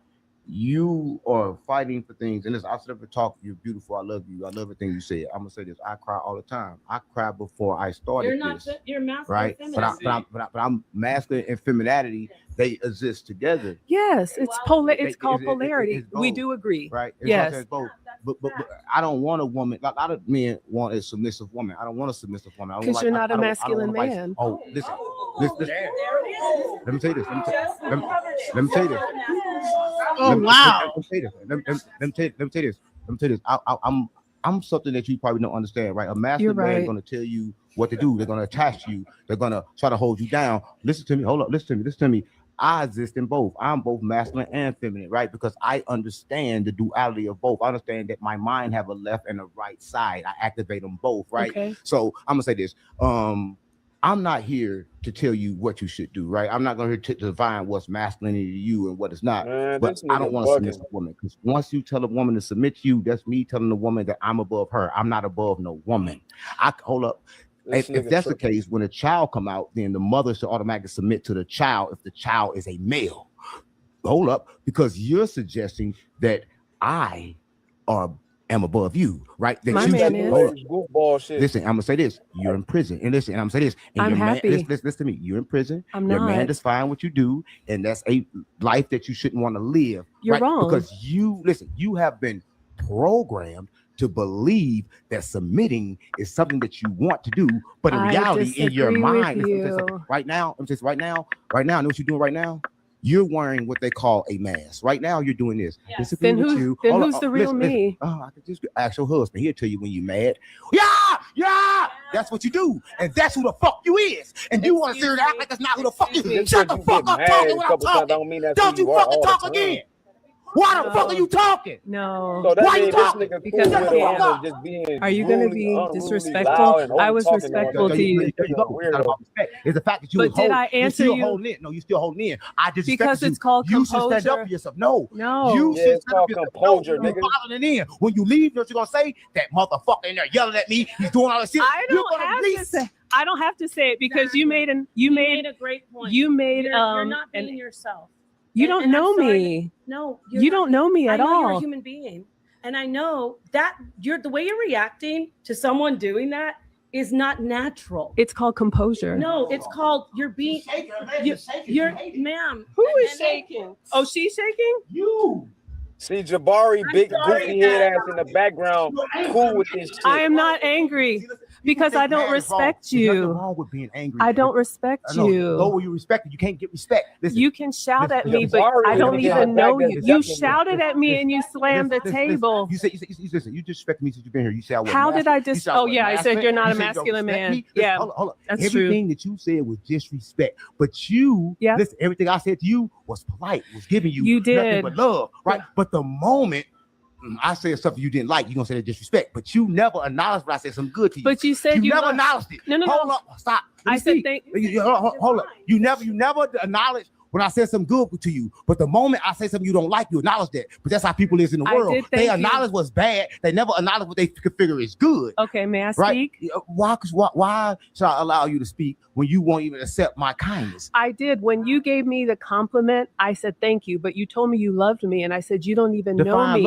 you are fighting for things. And listen, I said to talk, you're beautiful. I love you. I love everything you said. I'm gonna say this. I cry all the time. I cry before I started.
You're not.
this,
You're masculine.
right?
Feminine.
But I'm masculine and femininity. They exist together.
Yes, it's
It's
called polarity.
it's
we
both,
do agree.
Right?
Yes.
It's both. But I don't want a woman. Like, a lot of men want a submissive woman. I don't want a submissive woman.
Because you're not a masculine man.
Listen. Let me tell you this. Let me tell you this.
Oh, wow.
Let me tell you this. I'm something that you probably don't understand, right? A masculine man is going to tell you what to do. They're going to attach you. They're going to try to hold you down. Listen to me. Hold up. Listen to me. I exist in both. I'm both masculine and feminine, right? Because I understand the duality of both. I understand that my mind have a left and a right side. I activate them both, right?
Okay.
So I'm gonna say this. I'm not here to tell you what you should do, right? I'm not going to define what's masculinity to you and what is not. But I don't want to submit to a woman, because once you tell a woman to submit to you, that's me telling the woman that I'm above her. I'm not above no woman. Hold up. If that's the case, when a child come out, then the mother should automatically submit to the child if the child is a male. Hold up, because you're suggesting that I am above you, right? That
My
you
man is.
Listen, I'm gonna say this: you're in prison, and listen, and I'm gonna say this: and
I'm
your
happy.
Man, listen to me. You're in prison.
I'm
your
not.
man is fine what you do, and that's a life that you shouldn't want to live.
You're
right?
wrong.
Because you have been programmed to believe that submitting is something that you want to do, but in reality, in your mind, right now, know what you're doing right now? You're wearing what they call a mask. Right now, you're doing this.
Yes. Then who's the real me?
I can just ask your husband. He'll tell you when you're mad. Yeah. That's what you do, and that's who the fuck you is. And you want to sit here and act like that's not who the fuck you is. Shut the fuck up talking when I'm talking. Don't you fucking talk again. Why the fuck are you talking?
No.
So
Why
you talking?
Because I can't.
Just being
Are you going to be disrespectful? I was respectful to you.
It's the fact that you
But did I answer you?
Holding in. No, you still holding in. I just
because it's called composure.
You should stand up for yourself. No.
You
should
stand up for yourself. Composure, nigga.
Following in. When you leave, you know what you're gonna say? That motherfucker in there yelling at me. He's doing all this shit.
I don't have to say it because you made
a great point.
You made
you're not being yourself.
You don't know me.
No,
you don't know me at all.
You're a human being, and I know that the way you're reacting to someone doing that is not natural.
It's called composure.
No, it's called you're being. You're ma'am.
Who is shaking? Oh, she's shaking.
You.
See Jabari, big goofy head ass in the background, cool with this shit.
I am not angry because I don't respect you.
There's nothing wrong with being angry.
I don't respect you.
Go where you respect it. You can't get respect. Listen,
you can shout at me, but I don't even know you. You shouted at me and you slammed the table.
You said, listen, you disrespect me since you've been here. You said,
how did I just? Oh yeah, I said you're not a masculine man. Yeah,
hold on.
That's
everything that you said was disrespect, but you, listen, everything I said to you was polite, was giving you nothing but love, right? But the moment I said something you didn't like, you're gonna say that disrespect, but you never acknowledged when I said something good to you.
But you said
you never acknowledged it.
No.
Hold up, stop.
I said
hold up. You never acknowledged when I said something good to you. But the moment I say something you don't like, you acknowledge that. But that's how people is in the world. They acknowledge what's bad. They never acknowledge what they can figure is good.
Okay, may I speak?
Why should I allow you to speak when you won't even accept my kindness?
I did. When you gave me the compliment, I said thank you. But you told me you loved me, and I said you don't even know me.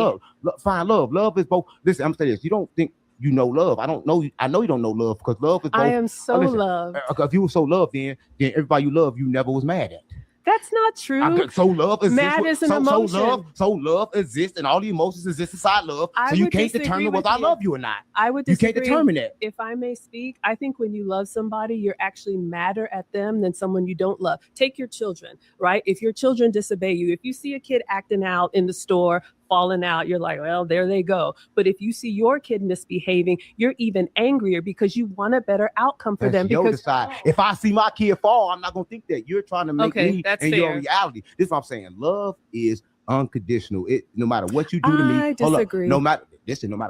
Find love. Love is both. Listen, I'm saying this. You don't think you know love. I don't know. I know you don't know love because love is both.
I am so loved.
If you were so loved, then everybody you love, you never was mad at.
That's not true.
So love exists.
Mad is an emotion.
So love exists, and all the emotions exist inside love. So you can't determine whether I love you or not.
I would disagree.
You can't determine that.
If I may speak, I think when you love somebody, you're actually madder at them than someone you don't love. Take your children, right? If your children disobey you, if you see a kid acting out in the store, falling out, you're like, well, there they go. But if you see your kid misbehaving, you're even angrier because you want a better outcome for them. Because
if I see my kid fall, I'm not gonna think that you're trying to make me and your reality. This is what I'm saying. Love is unconditional. It no matter what you do to me.
I disagree.
No matter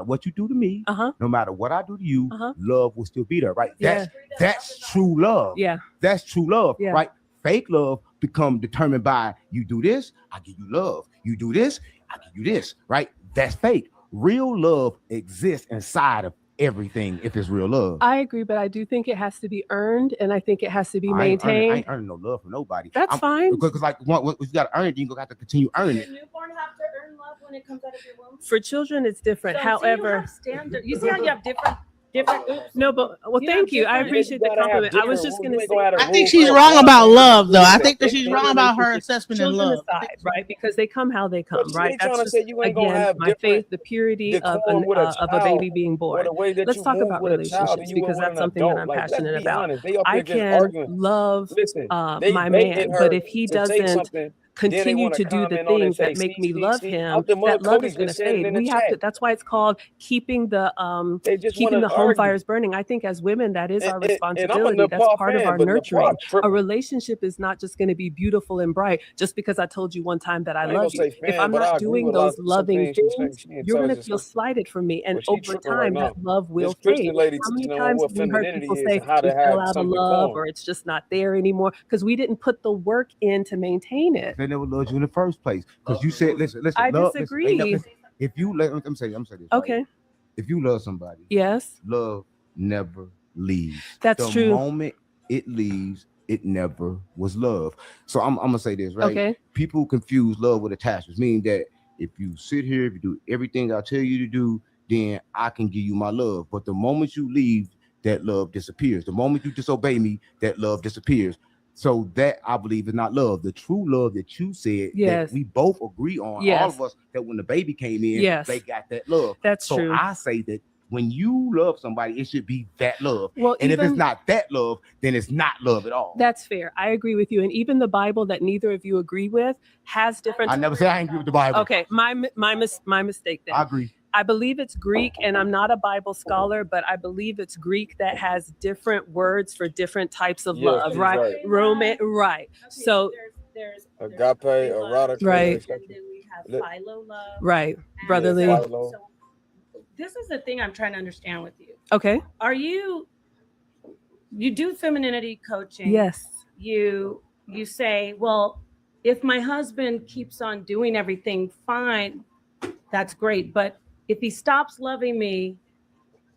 what you do to me, no matter what I do to you, love will still be there, right? That's true love.
Yeah,
that's true love,
yeah.
Right? Fake love become determined by you do this, I give you love. You do this, I give you this, right? That's fake. Real love exists inside of everything if it's real love.
I agree, but I do think it has to be earned, and I think it has to be maintained.
I ain't earning no love from nobody.
That's fine.
Because like you got to earn it, you have to continue earning it.
Does a newborn have to earn love when it comes out of your womb?
For children, it's different.
So,
However,
you see how you have different.
No, but thank you. I appreciate the compliment. I was just going to say,
I think she's wrong about love, though. I think that she's wrong about her assessment of love.
Aside, right? Because they come how they come, right?
That's just,
you ain't gonna have my faith, the purity of a baby being born. Let's talk about relationships because that's something that I'm passionate about. I can love my man, but if he doesn't continue to do the things that make me love him, that love is going to fade. We have to. That's why it's called keeping the home fires burning. I think as women, that is our responsibility. That's part of our nurturing. A relationship is not just going to be beautiful and bright just because I told you one time that I love you. If I'm not doing those loving things, you're going to feel slighted from me, and over time, that love will fade. How many times have we heard people say we fell out of love, or it's just not there anymore because we didn't put the work in to maintain it?
They never loved you in the first place because you said, listen.
I disagree.
If you I'm saying this.
Okay.
Right? If you love somebody,
yes,
love never leaves.
That's true.
The moment it leaves, it never was love. So I'm gonna say this, right?
Okay.
People confuse love with attachments, meaning that if you sit here, if you do everything I tell you to do, then I can give you my love. But the moment you leave, that love disappears. The moment you disobey me, that love disappears. So that I believe is not love. The true love that you said that we both agree on, all of us, that when the baby came in, they got that love.
That's true.
So I say that when you love somebody, it should be that love.
Well,
and if it's not that love, then it's not love at all.
That's fair. I agree with you. And even the Bible that neither of you agree with has different.
I never say I agree with the Bible.
Okay, my mistake then.
I agree.
I believe it's Greek, and I'm not a Bible scholar, but I believe it's Greek that has different words for different types of love, right? Romance, right? So
there's
agape, erotic,
right?
And then we have philo love,
right? Brotherly.
So this is the thing I'm trying to understand with you.
Okay.
Are you do femininity coaching?
Yes.
You say, well, if my husband keeps on doing everything fine, that's great, but if he stops loving me,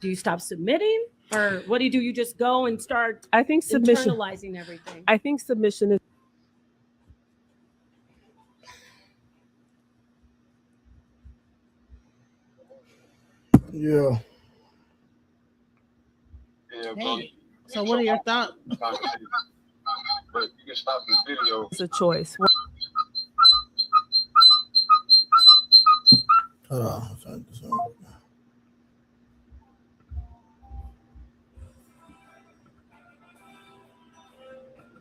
do you stop submitting? Or what do? You just go and start internalizing everything?
I think submission is.
Yeah.
Hey, so what are your thoughts?
But you can stop this video.
It's a choice.
Hold on.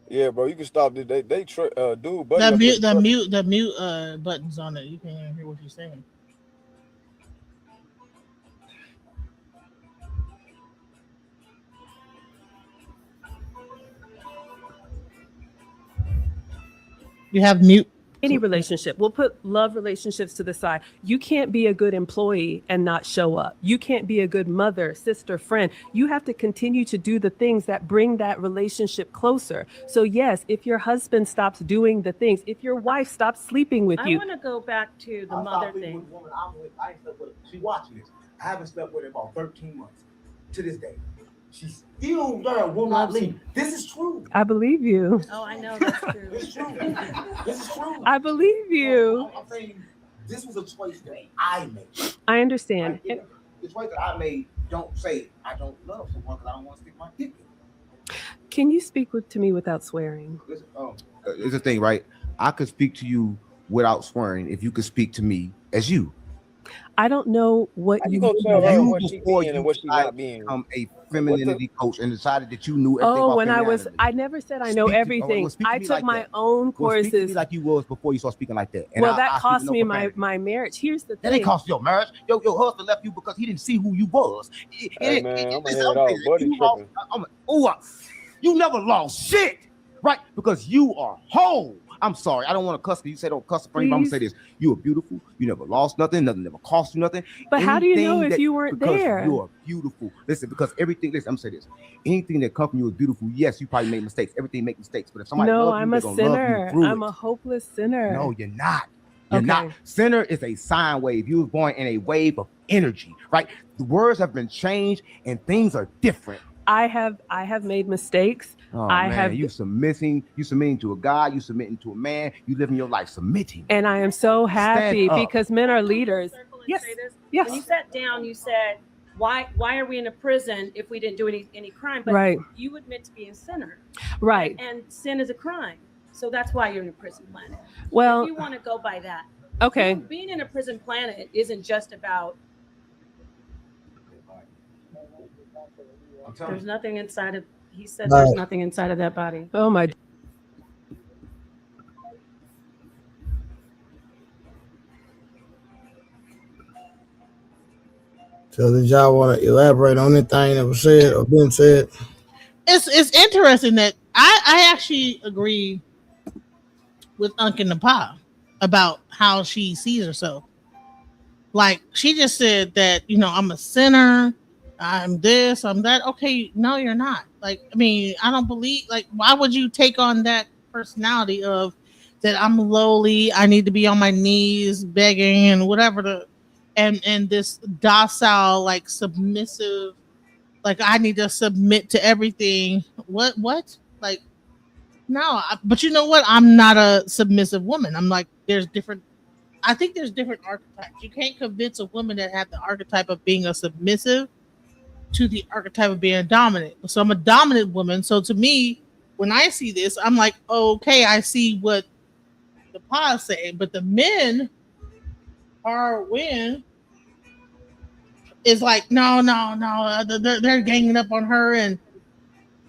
Yeah, bro, you can stop this. They dude, but
the mute buttons on it. You can't even hear what you're saying. You have mute.
any relationship. We'll put love relationships to the side. You can't be a good employee and not show up. You can't be a good mother, sister, friend. You have to continue to do the things that bring that relationship closer. So yes, if your husband stops doing the things, if your wife stops sleeping with you.
I want to go back to the mother thing.
I ain't slept with her. She watching this. I haven't slept with her about 13 months to this day. She's still there, will not leave. This is true.
I believe you.
Oh, I know that's true.
It's true. This is true.
I believe you.
I'm saying this was a choice that I made.
I understand.
The choice that I made, don't say I don't love someone because I don't want to stick my dick in.
Can you speak to me without swearing?
Listen, it's a thing, right? I could speak to you without swearing if you could speak to me as you.
I don't know what
you gonna tell her what she
before
being and what she not being.
Become a femininity coach and decided that you knew everything about
when
femininity.
I never said I know everything. I took my own courses.
Speak to me like you was before you started speaking like that. And
that cost me my marriage. Here's the thing.
That ain't cost your marriage. Your husband left you because he didn't see who you was.
Hey man, I'm gonna head out, buddy.
You never lost shit, right? Because you are whole. I'm sorry, I don't want to cuss. You say don't cuss in front of me. I'm gonna say this: you are beautiful. You never lost nothing. Nothing never cost you nothing.
But how do you know if you weren't there?
You are beautiful. Listen, because everything. Listen, I'm gonna say this: anything that comes from you is beautiful. Yes, you probably made mistakes. Everything make mistakes. But if somebody loves you,
I'm a sinner. I'm a hopeless sinner.
No, you're not. You're not. Sinner is a sine wave. You were born in a wave of energy, right? The words have been changed and things are different.
I have made mistakes.
You submitting to a God, you submitting to a man, you living your life submitting.
And I am so happy because men are leaders.
Yes. When you sat down, you said, why are we in a prison if we didn't do any crime? But you admit to being a sinner.
Right.
And sin is a crime. So that's why you're in a prison planet.
Well,
if you want to go by that.
Okay.
Being in a prison planet isn't just about there's nothing inside of he said there's nothing inside of that body.
Oh my.
So did y'all want to elaborate on anything that was said or been said?
It's interesting that I actually agree with Uncle Napa about how she sees herself. Like she just said that, I'm a sinner. I'm this, I'm that. Okay, no, you're not. Like, I mean, I don't believe, why would you take on that personality of that I'm lowly, I need to be on my knees begging and whatever and this docile, submissive, I need to submit to everything. What? Like, no, but you know what? I'm not a submissive woman. I'm like, I think there's different archetypes. You can't convince a woman that have the archetype of being a submissive to the archetype of being dominant. So I'm a dominant woman. So to me, when I see this, I'm like, okay, I see what the pa is saying, but the men are is like, no, they're ganging up on her and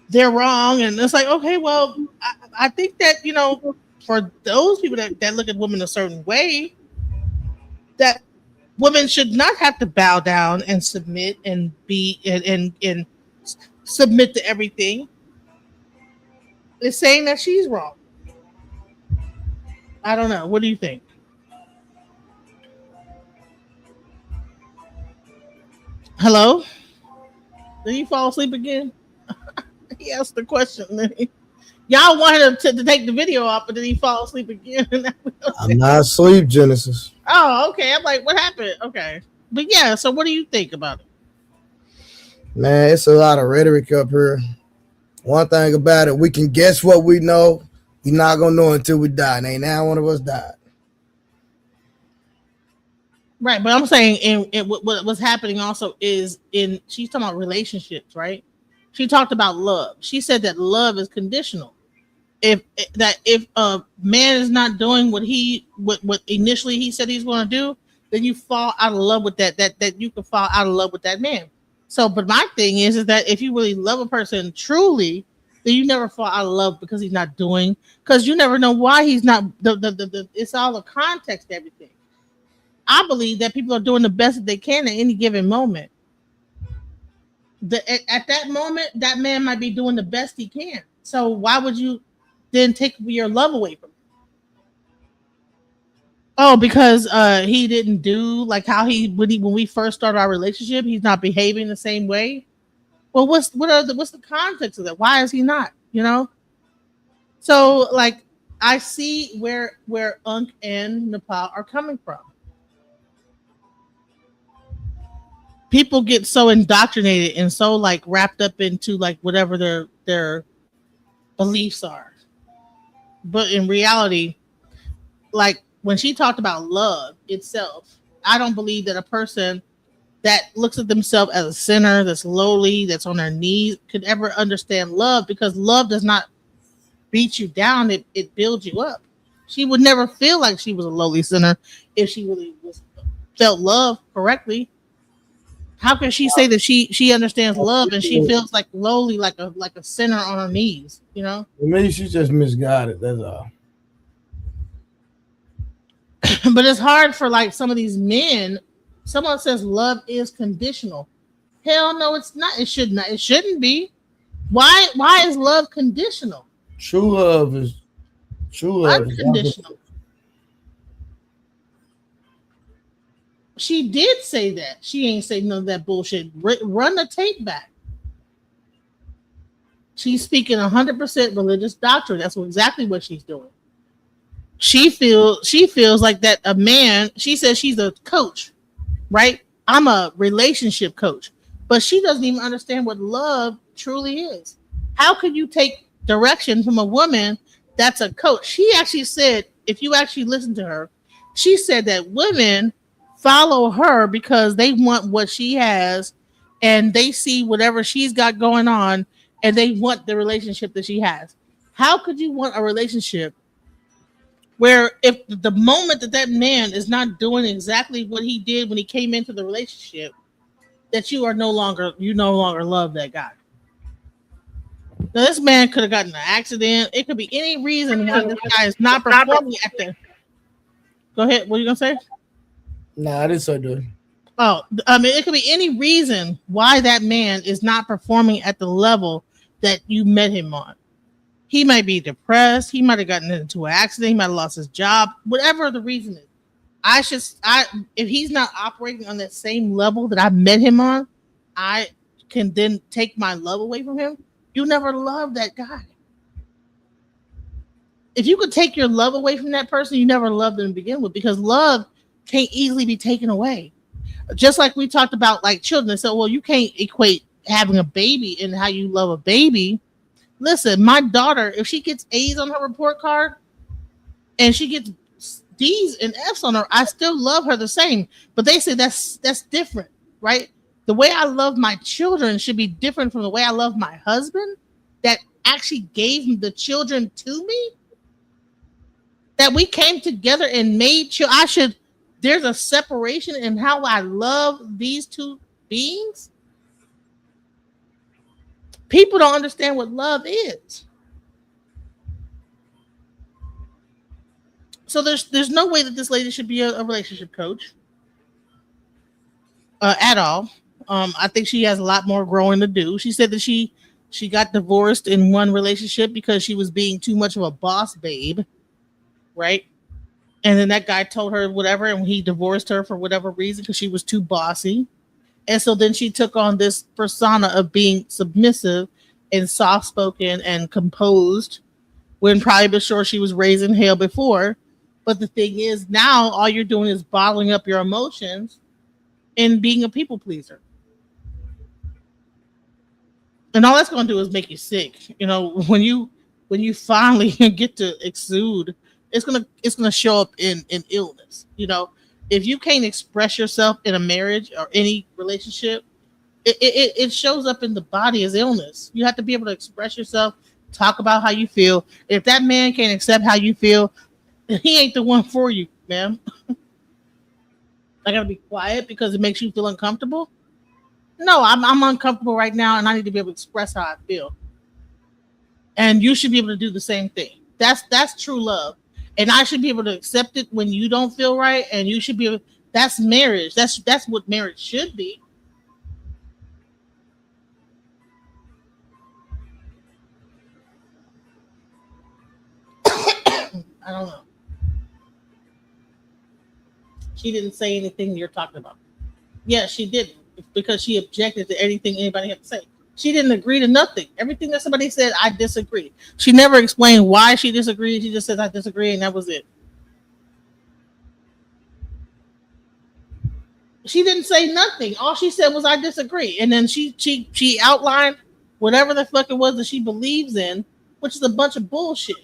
they're wrong. And it's like, okay, well, I think that, for those people that look at women a certain way, that women should not have to bow down and submit and be and submit to everything. It's saying that she's wrong. I don't know. What do you think? Hello? Did he fall asleep again? He asked the question. Y'all wanted him to take the video off, but did he fall asleep again?
I'm not asleep, Genesis.
Oh, okay. I'm like, what happened? Okay. But yeah, so what do you think about it?
Man, it's a lot of rhetoric up here. One thing about it, we can guess what we know. We're not going to know until we die. And ain't now one of us died.
Right, but I'm saying what's happening also is she's talking about relationships, right? She talked about love. She said that love is conditional. If a man is not doing what initially he said he's going to do, then you fall out of love with that you can fall out of love with that man. So, but my thing is that if you really love a person truly, then you never fall out of love because he's not doing, because you never know why he's not. It's all the context, everything. I believe that people are doing the best that they can at any given moment. At that moment, that man might be doing the best he can. So why would you then take your love away from him? Oh, because he didn't do like how when we first started our relationship, he's not behaving the same way. Well, what's the context of that? Why is he not? You know? So like I see where Unk and Nepal are coming from. People get so indoctrinated and so like wrapped up into like whatever their beliefs are. But in reality, like when she talked about love itself, I don't believe that a person that looks at themselves as a sinner, that's lowly, that's on their knees, could ever understand love, because love does not beat you down, it builds you up. She would never feel like she was a lowly sinner if she really was felt love correctly. How can she say that she understands love and she feels like lowly, like a sinner on her knees? You know.
Maybe she's just misguided. That's all.
But it's hard for like some of these men. Someone says love is conditional. Hell no, it's not. It should not. It shouldn't be. Why is love conditional?
True love is
Unconditional. She did say that. She ain't say none of that bullshit. Run the tape back. She's speaking 100% religious doctrine. That's exactly what she's doing. She feels like that a man. She says she's a coach, right? I'm a relationship coach, but she doesn't even understand what love truly is. How could you take direction from a woman that's a coach? She actually said, if you actually listen to her, she said that women follow her because they want what she has and they see whatever she's got going on and they want the relationship that she has. How could you want a relationship where if the moment that that man is not doing exactly what he did when he came into the relationship, that you no longer love that guy? Now, this man could have gotten an accident. It could be any reason why this guy is not performing at the. Go ahead. What are you gonna say?
Nah, I didn't say that.
Oh, I mean, it could be any reason why that man is not performing at the level that you met him on. He might be depressed. He might have gotten into an accident. He might have lost his job. Whatever the reason is, if he's not operating on that same level that I met him on, I can then take my love away from him. You never love that guy. If you could take your love away from that person, you never loved them to begin with, because love can't easily be taken away. Just like we talked about like children. So, well, you can't equate having a baby and how you love a baby. Listen, my daughter, if she gets A's on her report card and she gets D's and F's on her, I still love her the same. But they say that's different, right? The way I love my children should be different from the way I love my husband that actually gave the children to me. That we came together and made sure there's a separation in how I love these two beings. People don't understand what love is. So there's no way that this lady should be a relationship coach at all. I think she has a lot more growing to do. She said that she got divorced in one relationship because she was being too much of a boss babe, right? And then that guy told her whatever, and he divorced her for whatever reason because she was too bossy. And so then she took on this persona of being submissive and soft spoken and composed when probably sure she was raised in hell before. But the thing is, now all you're doing is bottling up your emotions and being a people pleaser. And all that's going to do is make you sick. You know, when you finally get to exude, it's gonna show up in illness. You know, if you can't express yourself in a marriage or any relationship, it shows up in the body as illness. You have to be able to express yourself, talk about how you feel. If that man can't accept how you feel, he ain't the one for you, ma'am. I gotta be quiet because it makes you feel uncomfortable. No, I'm uncomfortable right now, and I need to be able to express how I feel. And you should be able to do the same thing. That's true love, and I should be able to accept it when you don't feel right, and you should be able. That's marriage. That's what marriage should be. I don't know. She didn't say anything you're talking about. Yeah, she didn't, because she objected to anything anybody had to say. She didn't agree to nothing. Everything that somebody said, I disagree. She never explained why she disagreed. She just said, I disagree, and that was it. She didn't say nothing. All she said was, I disagree. And then she outlined whatever the fuck it was that she believes in, which is a bunch of bullshit.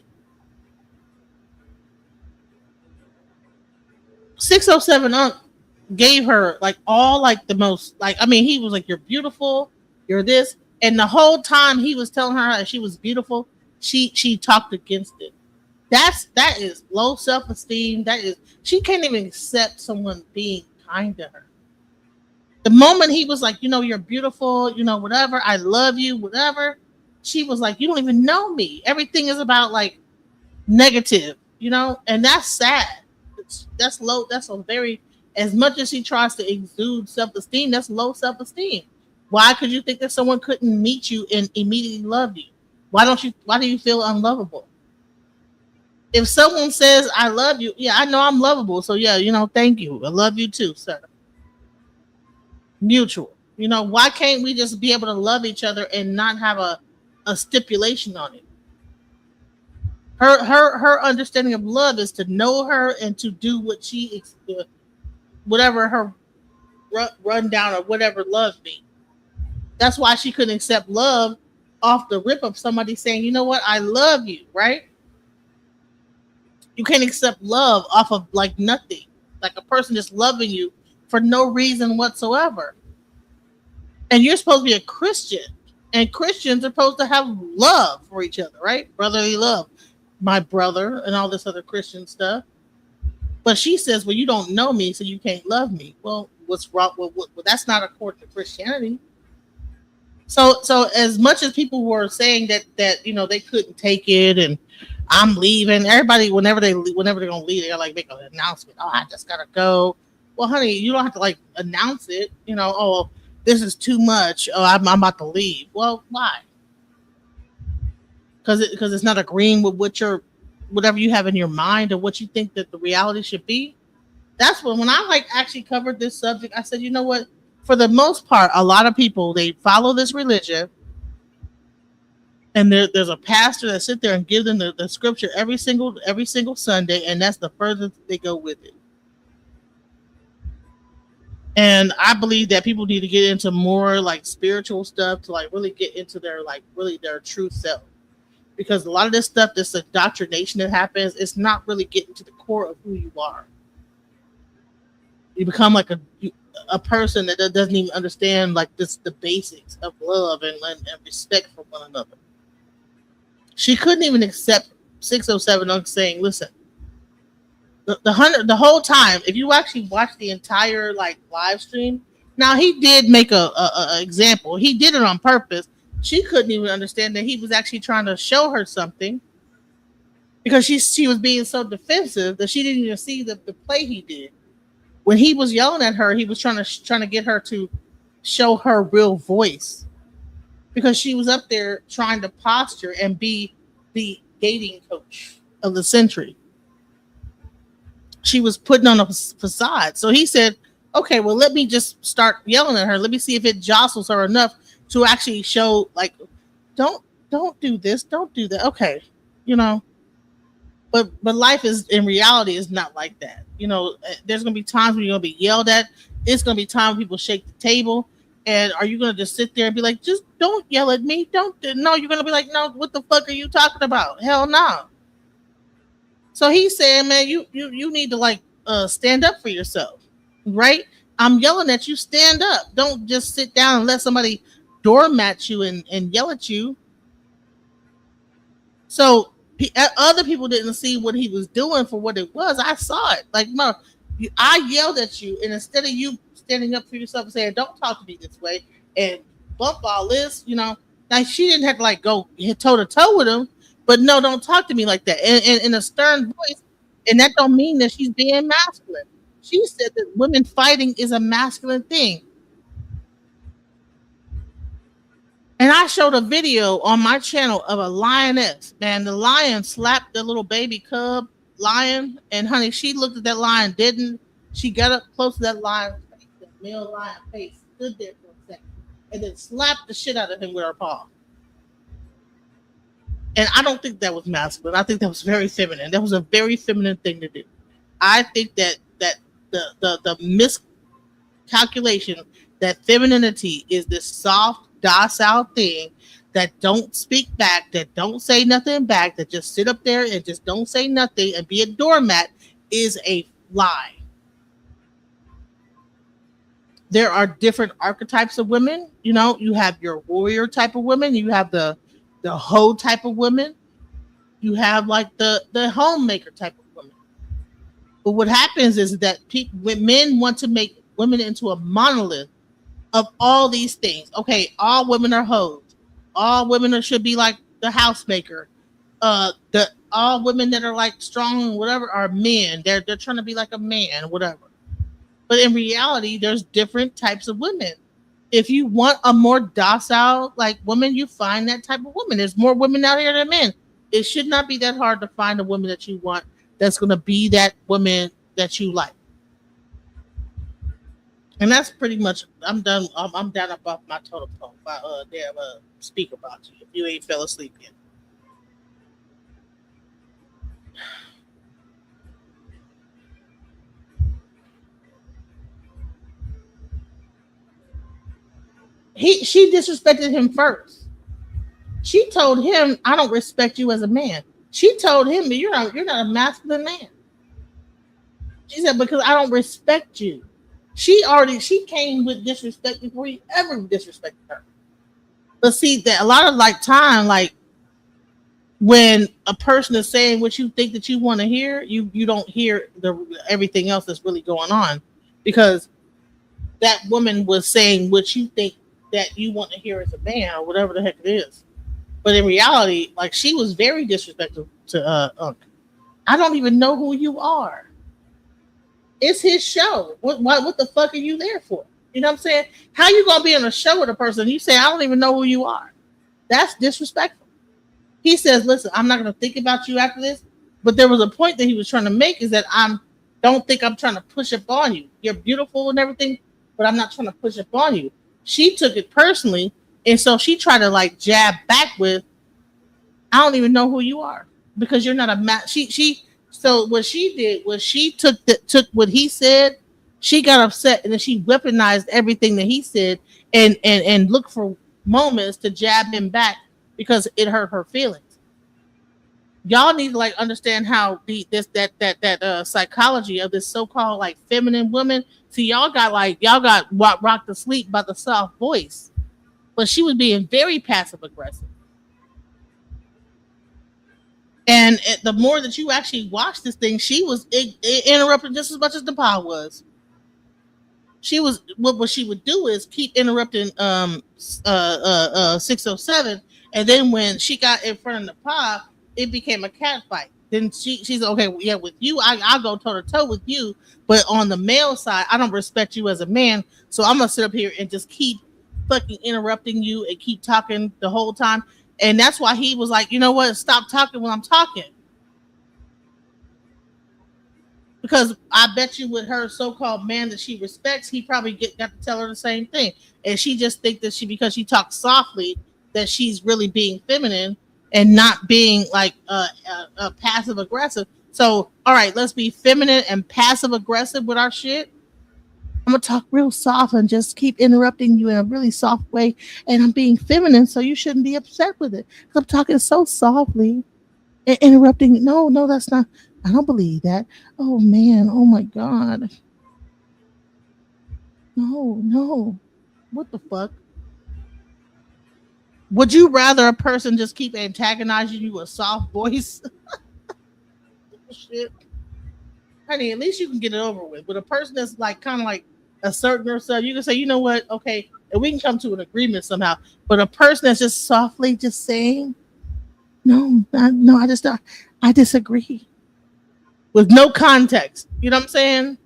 607 Unc gave her like all like the most, like, I mean, he was like, you're beautiful, you're this, and the whole time he was telling her that she was beautiful, she talked against it. That is low self-esteem. That is, she can't even accept someone being kind to her. The moment he was like, you're beautiful, whatever, I love you, whatever, she was like, you don't even know me. Everything is about like negative, and that's sad. That's low. That's a very, as much as she tries to exude self-esteem, that's low self-esteem. Why could you think that someone couldn't meet you and immediately love you? Why do you feel unlovable? If someone says, I love you, yeah, I know I'm lovable. So yeah, thank you. I love you too, sir. Mutual. Why can't we just be able to love each other and not have a stipulation on it? Her understanding of love is to know her and to do what whatever her rundown or whatever love means. That's why she couldn't accept love off the rip of somebody saying, you know what, I love you, right? You can't accept love off of like nothing, like a person just loving you for no reason whatsoever. And you're supposed to be a Christian, and Christians are supposed to have love for each other, right? Brotherly love, my brother, and all this other Christian stuff. But she says, well, you don't know me, so you can't love me. Well, what's wrong? Well, that's not according to Christianity. So as much as people were saying that they couldn't take it and I'm leaving, everybody whenever they're gonna leave, they're like make an announcement. Oh, I just gotta go. Well, honey, you don't have to like announce it. Oh, this is too much. Oh, I'm about to leave. Well, why? Because it's not agreeing with whatever you have in your mind or what you think that the reality should be. That's when I like actually covered this subject. I said, you know what? For the most part, a lot of people, they follow this religion, and there's a pastor that sit there and give them the scripture every single Sunday, and that's the furthest they go with it. And I believe that people need to get into more like spiritual stuff to like really get into their like really their true self. Because a lot of this stuff, this indoctrination that happens, it's not really getting to the core of who you are. You become like a person that doesn't even understand like the basics of love and respect for one another. She couldn't even accept 607 Unc saying, listen, the whole time, if you actually watch the entire like live stream, now he did make a example. He did it on purpose. She couldn't even understand that he was actually trying to show her something, because she was being so defensive that she didn't even see the play he did. When he was yelling at her, he was trying to get her to show her real voice, because she was up there trying to posture and be the dating coach of the century. She was putting on a facade. So he said, okay, well, let me just start yelling at her. Let me see if it jostles her enough to actually show, like, don't do this, don't do that. Okay, but life is, in reality, is not like that. There's gonna be times when you're gonna be yelled at. It's gonna be times people shake the table. And are you gonna just sit there and be like, just don't yell at me? No, you're gonna be like, no, what the fuck are you talking about? Hell no. So he's saying, man, you need to like stand up for yourself, right? I'm yelling at you, stand up. Don't just sit down and let somebody doormat you and yell at you. So other people didn't see what he was doing for what it was. I saw it. Like, no, I yelled at you, and instead of you standing up for yourself and saying, don't talk to me this way and bump all this, now she didn't have to like go toe to toe with him, but no, don't talk to me like that. And in a stern voice, and that don't mean that she's being masculine. She said that women fighting is a masculine thing. And I showed a video on my channel of a lioness. Man, the lion slapped the little baby cub lion. And honey, she looked at that lion, She got up close to that lion face, that male lion face, stood there for a second, and then slapped the shit out of him with her paw. And I don't think that was masculine. I think that was very feminine. That was a very feminine thing to do. I think that the miscalculation that femininity is this soft, docile thing that don't speak back, that don't say nothing back, that just sit up there and just don't say nothing and be a doormat is a lie. There are different archetypes of women. You know, you have your warrior type of women, you have the hoe type of women, you have like the homemaker type of women. But what happens is that when men want to make women into a monolith of all these things. Okay, all women are hoes. All women should be like the housemaker. The all women that are like strong and whatever are men. They're trying to be like a man, whatever. But in reality, there's different types of women. If you want a more docile like woman, you find that type of woman. There's more women out here than men. It should not be that hard to find a woman that you want that's going to be that woman that you like. And that's pretty much. I'm done. I'm down above my totem pole. My damn speak about you. If you ain't fell asleep yet. She disrespected him first. She told him, "I don't respect you as a man." She told him, "You're not a masculine man." She said, "Because I don't respect you." She came with disrespect before he ever disrespected her. But see that a lot of like time, like when a person is saying what you think that you want to hear, you don't hear everything else that's really going on, because that woman was saying what you think that you want to hear as a man or whatever the heck it is. But in reality, like she was very disrespectful to Unc. I don't even know who you are. It's his show. What the fuck are you there for? You know what I'm saying? How you gonna be on a show with a person? You say I don't even know who you are. That's disrespectful. He says, "Listen, I'm not gonna think about you after this." But there was a point that he was trying to make is that don't think I'm trying to push up on you. You're beautiful and everything, but I'm not trying to push up on you. She took it personally, and so she tried to like jab back with, "I don't even know who you are because you're not a match." So what she did was she took what he said, she got upset, and then she weaponized everything that he said and looked for moments to jab him back because it hurt her feelings. Y'all need to like understand how psychology of this so-called like feminine woman. See, y'all got rocked to sleep by the soft voice, but she was being very passive aggressive. And the more that you actually watch this thing, she was interrupting just as much as the power was. She was what she would do is keep interrupting 607, and then when she got in front of the pop, it became a cat fight. Then she's okay, yeah, with you, I'll go toe to toe with you, but on the male side, I don't respect you as a man, so I'm gonna sit up here and just keep fucking interrupting you and keep talking the whole time. And that's why he was like, you know what, stop talking when I'm talking. Because I bet you with her so-called man that she respects, he probably got to tell her the same thing. And she just think that because she talks softly, that she's really being feminine and not being like passive aggressive. So, all right, let's be feminine and passive aggressive with our shit. I'm going to talk real soft and just keep interrupting you in a really soft way. And I'm being feminine, so you shouldn't be upset with it. I'm talking so softly and interrupting. No, that's not. I don't believe that. Oh man, oh my God. No. What the fuck? Would you rather a person just keep antagonizing you with a soft voice? Shit. Honey, at least you can get it over with. But a person that's like kind of like asserting herself, you can say, you know what, okay, and we can come to an agreement somehow. But a person that's just softly just saying, no, I disagree. With no context. You know what I'm saying?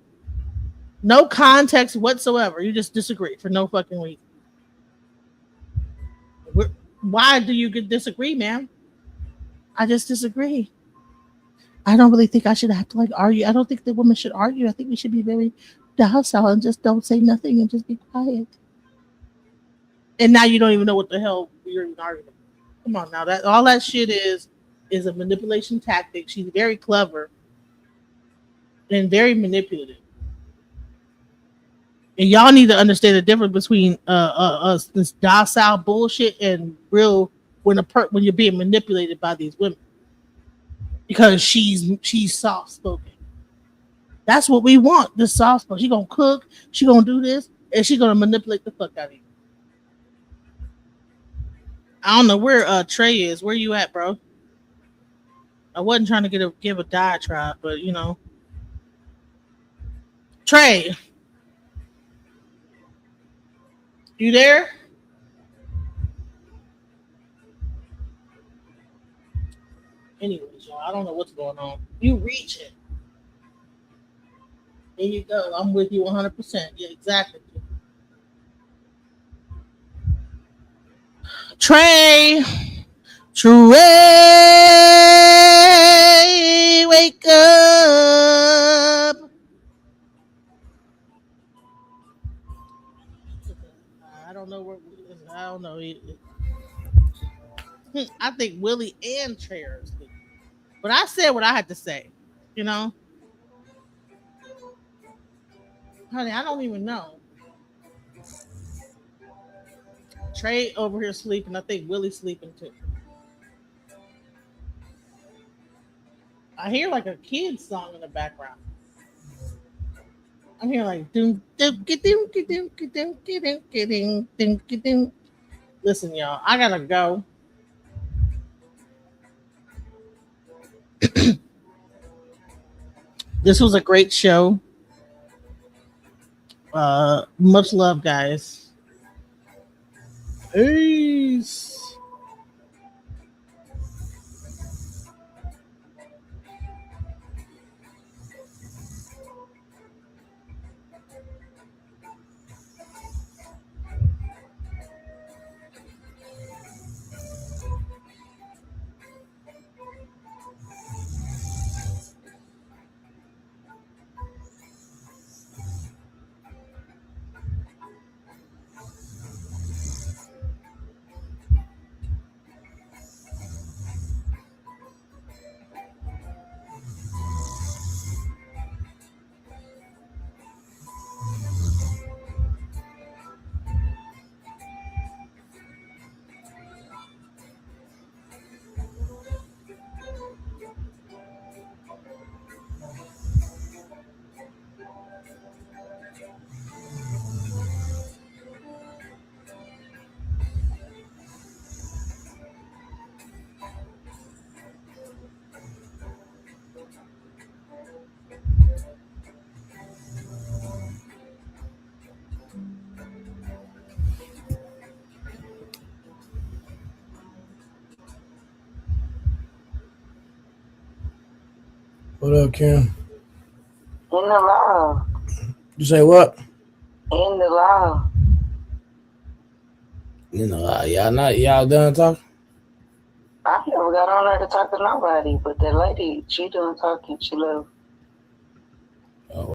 No context whatsoever. You just disagree for no fucking reason. Why do you disagree, man? I just disagree. I don't really think I should have to like argue. I don't think the women should argue. I think we should be very docile and just don't say nothing and just be quiet. And now you don't even know what the hell you're even arguing about. Come on now, that all that shit is a manipulation tactic. She's very clever and very manipulative. And y'all need to understand the difference between this docile bullshit and real when you're being manipulated by these women because she's soft spoken. That's what we want. This soft spoken. She gonna cook. She gonna do this, and she gonna manipulate the fuck out of you. I don't know where Trey is. Where you at, bro? I wasn't trying to give a diatribe, but you know, Trey, you there? Anyways, y'all, I don't know what's going on. You reach it. There you go. I'm with you 100%. Yeah, exactly. Trey, wake up. I don't know where. I don't know. I think Willie and Trey are asleep. But I said what I had to say. You know, honey, I don't even know. Trey over here sleeping. I think Willie's sleeping too. I hear like a kid's song in the background. I'm hearing like doom doom doom doom doom doom doom doom. Listen, y'all, I gotta go. This was a great show. Much love, guys. Peace.
What up, Kim?
In the law.
You say what?
In the law.
Y'all done talking?
I never got on there to talk to nobody, but that lady, she done talking. She left.